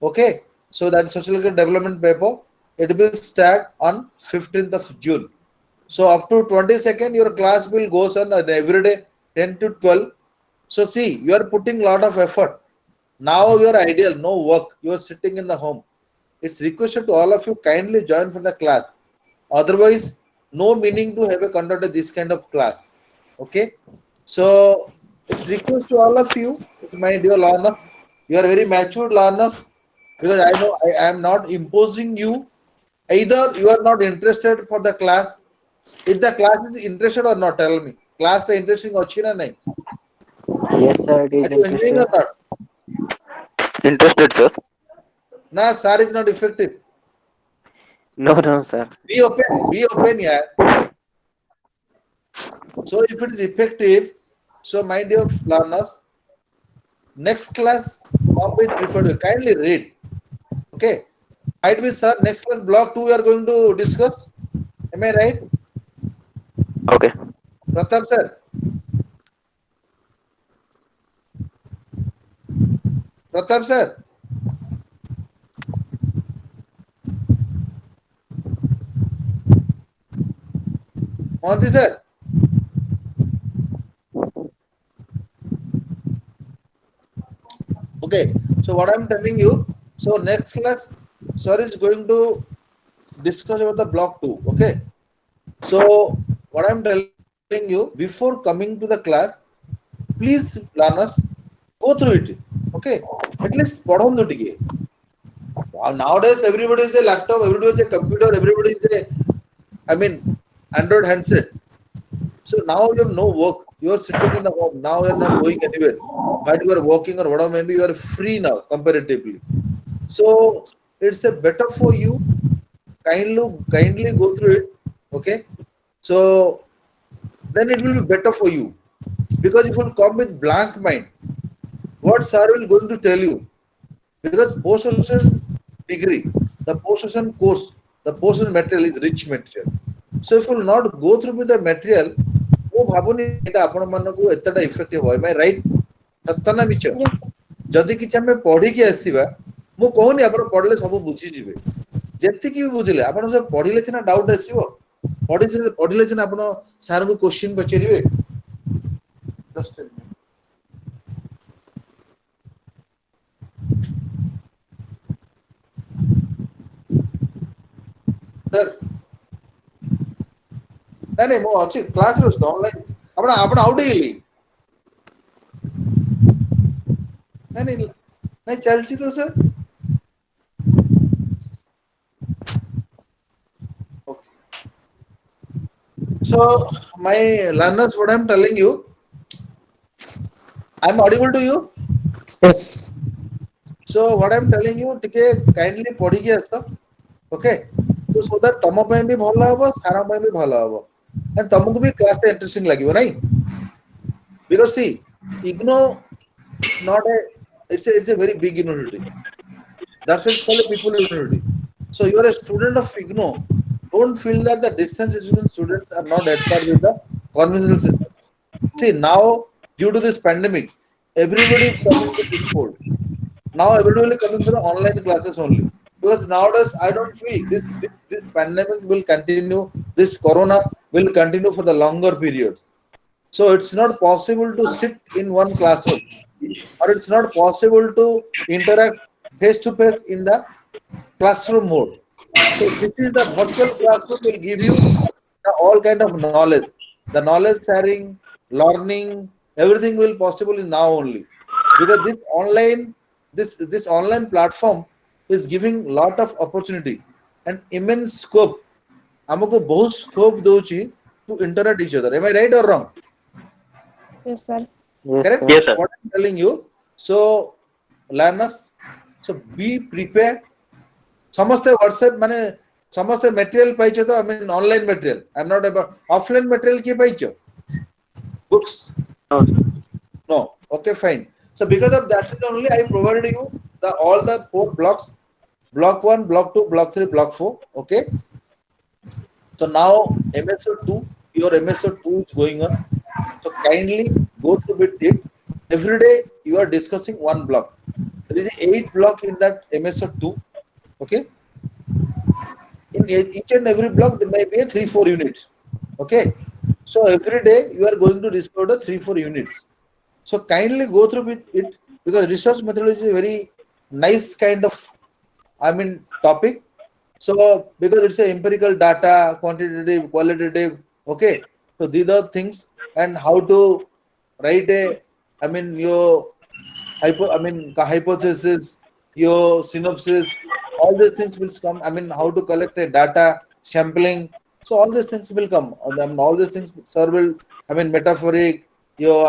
Okay, so that social development paper it will start on 15th of June. So up to 22nd your class will goes on every day 10 to 12. So see you are putting lot of effort. Now you are ideal, no work, you are sitting in the home. It's requested to all of you kindly join for the class. Otherwise, no meaning to have a conducted this kind of class. Okay, so it's request to all of you. It's my dear learners. You are very mature learners because I know I am not imposing you. Either you are not interested for the class. If the class is interested or not, tell me. Class is interesting or nahi? Yes, sir, it is Are you enjoying or interesting. not? Interested, sir? Nah, sir is not effective. No, no, sir. Be open, yeah. So if it is effective, so my dear learners, next class come with prepared. Kindly read. Okay. Might be sir. Next class block 2 we are going to discuss. Am I right? Okay. Pratap sir. Pratap sir. Mohanty sir. Okay. So what I'm telling you. So next class, sir is going to discuss about the block 2. Okay. So what I'm telling you before coming to the class, please learners go through it. Okay. At least पढ़ो ଟିକେ. Nowadays everybody is a laptop, everybody is a computer, everybody is a I mean Android handset. So now you have no work. You are sitting in the home. Now you are not going anywhere. But you are working or whatever, maybe you are free now comparatively. So it's a better for you. Kindly go through it. Okay. So then it will be better for you. Because if you come with blank mind, what sir will going to tell you? Because post-graduation degree, the post-graduation course, the post-graduation material is rich material. So if you will not go through with the material, ମୁଁ ଭାବୁନି ଏଇଟା ଆପଣମାନଙ୍କୁ ଏତେଟା effective ହେବ। Am I right? ସତ ନା ମିଛ? yes sir ଯଦି କିଛି ଆମେ ପଢିକି ଆସିବା, ମୁଁ କହୁନି ଆପଣ ପଢିଲେ ସବୁ ବୁଝିଯିବେ। ଯେତିକି ବି ବୁଝିଲେ ଆପଣ ସବୁ ପଢିଲେ ସିନା ଡାଉଟ୍ ଆସିବ। ପଢିଲେ ସିନା ଆପଣ ସାରଙ୍କୁ କ୍ୱେଶ୍ଚିନ୍ ପଚାରିବେ। Just a minute. सर नहीं नहीं वो अच्छी क्लास रे उसका ऑनलाइन अपना अपना आउट ही ली नहीं नहीं नहीं चलची तो sir okay. So my learners what I'm telling you I'm audible to you Yes. so what I'm telling you टिके kindly पढ़ी के आस okay तो so that तम पे भी भला हबो सारा पे भी भला हबो and तमको भी क्लास इंटरेस्टिंग लागिवो नहीं because see IGNOU is not a it's a very big university. That's why it's called a people university. So you are a student of IGNOU. Don't feel that the distance education students are not at par with the conventional system. See now due to this pandemic, everybody is coming to this fold. Now everybody will coming for the online classes only. Because nowadays I don't feel this pandemic will continue. This corona will continue for the longer periods. So it's not possible to sit in one classroom, or it's not possible to interact face to face in the classroom mode. So this is the virtual classroom will give you all kind of knowledge. The knowledge sharing, learning, everything will possible in now only. Because this online platform is giving lot of opportunity and immense scope. हमको बहुत scope Dochi to interact each other. Am I right or wrong? Yes, sir. Yes, Correct? sir. Yes, sir. What I'm telling you. So learners, so be prepared. समस्ते WhatsApp माने समस्ते material पाइचे तो I mean online material. I'm not about offline material किए पाइचे? Books? No, sir. No. Okay, fine. So because of that only I provided you the all the 4 blocks. Block 1, block 2, block 3, block 4. Okay. So now MSO-2, your MSO-2 is going on. So kindly go through with it. Every day you are discussing one block. There is 8 block in that MSO-2. Okay. In each and every block there may be a 3-4 units. Okay. So every day you are going to discover the 3-4 units. So kindly go through with it because research methodology is a very nice kind of topic. So because it's a empirical data, quantitative, qualitative, okay. So these are things and how to write a, your hypothesis, your synopsis, all these things will come. How to collect a data, sampling. So all these things will come. All these things, sir, will, metaphoric, your,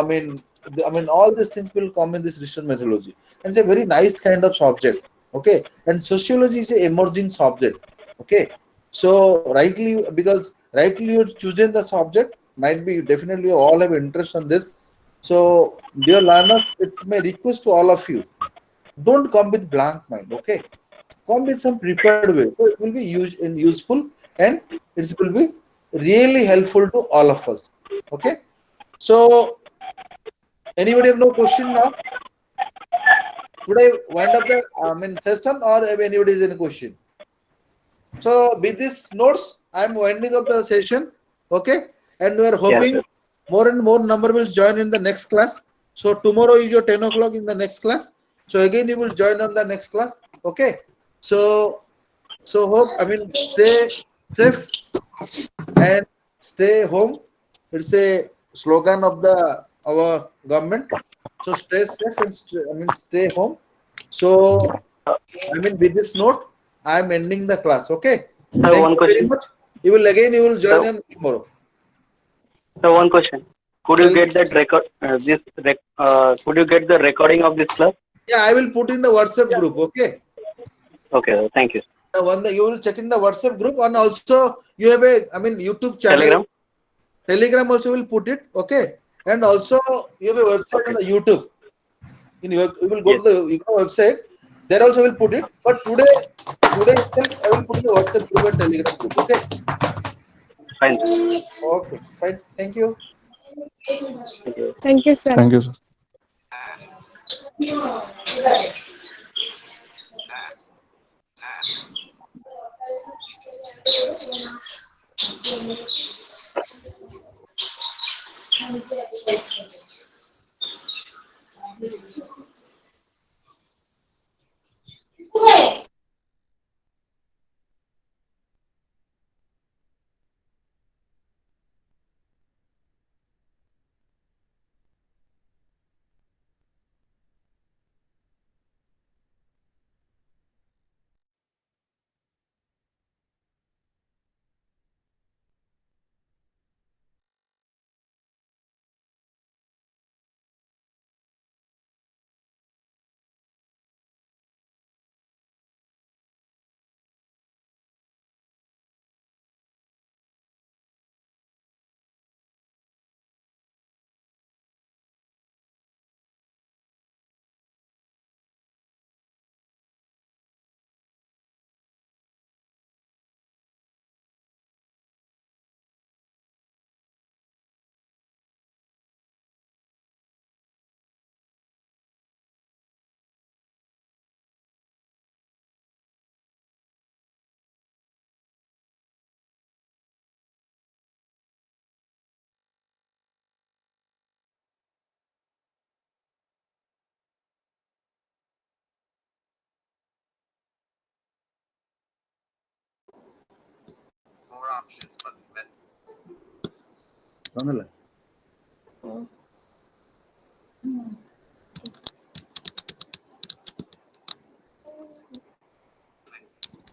all these things will come in this research methodology. And it's a very nice kind of subject. Okay. And sociology is an emerging subject. Okay. So because rightly you're choosing the subject, might be definitely all have interest on this. So, dear learner, it's my request to all of you. Don't come with blank mind, okay? Come with some prepared way. So it will be useful and it will be really helpful to all of us. Okay? So, anybody have no question now? Should I wind up the session or if anybody has any question? So, with these notes, I'm winding up the session. Okay? And we are Yes, hoping sir. more and more number will join in the next class. So tomorrow is your 10 o'clock in the next class. So again you will join on the next class. Okay. So hope stay safe and stay home. It's a slogan of our government. So stay safe and stay home. So with this note, I am ending the class. Okay. Sir, Thank one you very question. much. You will join Sir, in tomorrow. sir, one question. Could you Tell me. get that record? Could you get the recording of this class? Yeah, I will put in the WhatsApp group. Okay. Okay, sir. Thank you. You will check in the WhatsApp group and also you have a YouTube channel. Telegram. Telegram also will put it. Okay. And also you have a website on the YouTube. You will go Yes. to the website. There also will put it. But today itself I will put in the WhatsApp group and Telegram group. Okay. Fine, sir. Okay. Fine. Thank you. Thank you. Thank you, sir. Thank you, sir. Donala.